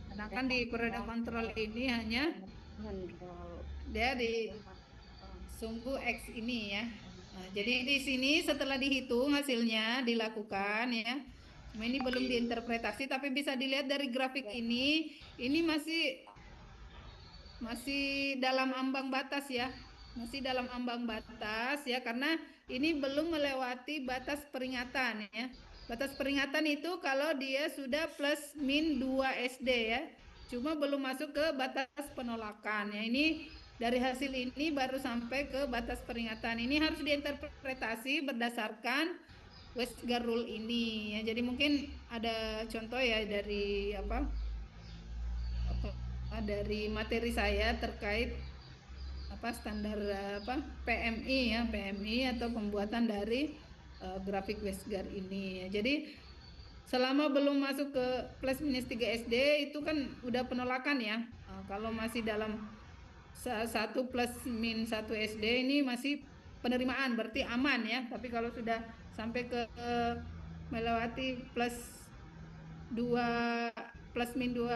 Sedangkan di periode kontrol ini hanya dari sumbu X ini ya. Jadi di sini setelah dihitung hasilnya dilakukan ya. Ini belum diinterpretasi, tapi bisa dilihat dari grafik ini masih dalam ambang batas ya. Masih dalam ambang batas ya, karena ini belum melewati batas peringatan ya. Batas peringatan itu kalau dia sudah plus min 2 SD ya. Cuma belum masuk ke batas penolakan ya. Ini dari hasil ini baru sampai ke batas peringatan. Ini harus diinterpretasi berdasarkan Westgar Rule ini ya. Jadi mungkin ada contoh ya dari dari materi saya terkait standar PMI ya, PMI atau pembuatan dari grafik Westgard ini ya. Jadi selama belum masuk ke plus minus 3 SD itu kan udah penolakan ya. Kalau masih dalam 1 plus min 1 SD ini masih penerimaan, berarti aman ya. Tapi kalau sudah sampai ke melewati plus 2 plus min 2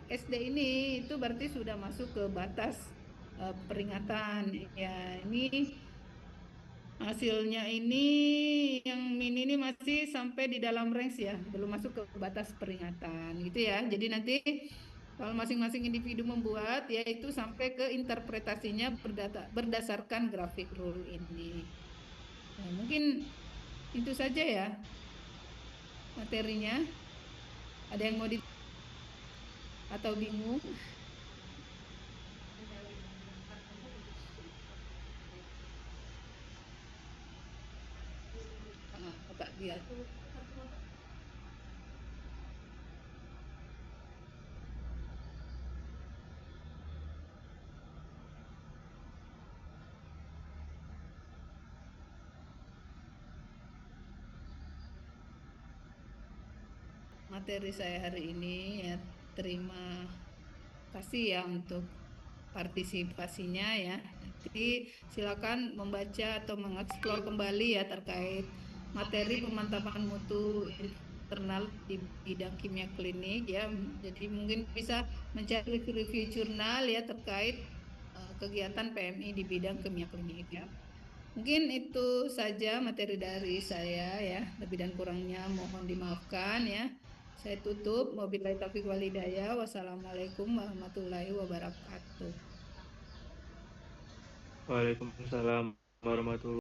SD ini itu berarti sudah masuk ke batas peringatan ya. Ini hasilnya ini yang min ini masih sampai di dalam range ya, belum masuk ke batas peringatan gitu ya. Jadi nanti kalau masing-masing individu membuat yaitu sampai ke interpretasinya berdasarkan grafik rule ini. Nah, mungkin itu saja ya materinya. Ada yang mau di atau bingung? Kak dia. Materi saya hari ini ya, terima kasih ya untuk partisipasinya ya. Nanti silakan membaca atau mengeksplor kembali ya terkait materi pemantapan mutu internal di bidang kimia klinik ya. Jadi mungkin bisa mencari review jurnal ya terkait kegiatan PMI di bidang kimia klinik ya. Mungkin itu saja materi dari saya ya. Lebih dan kurangnya mohon dimaafkan ya. Saya tutup. Wabillahi taufiq wal hidayah. Wassalamualaikum warahmatullahi wabarakatuh. Waalaikumsalam warahmatullahi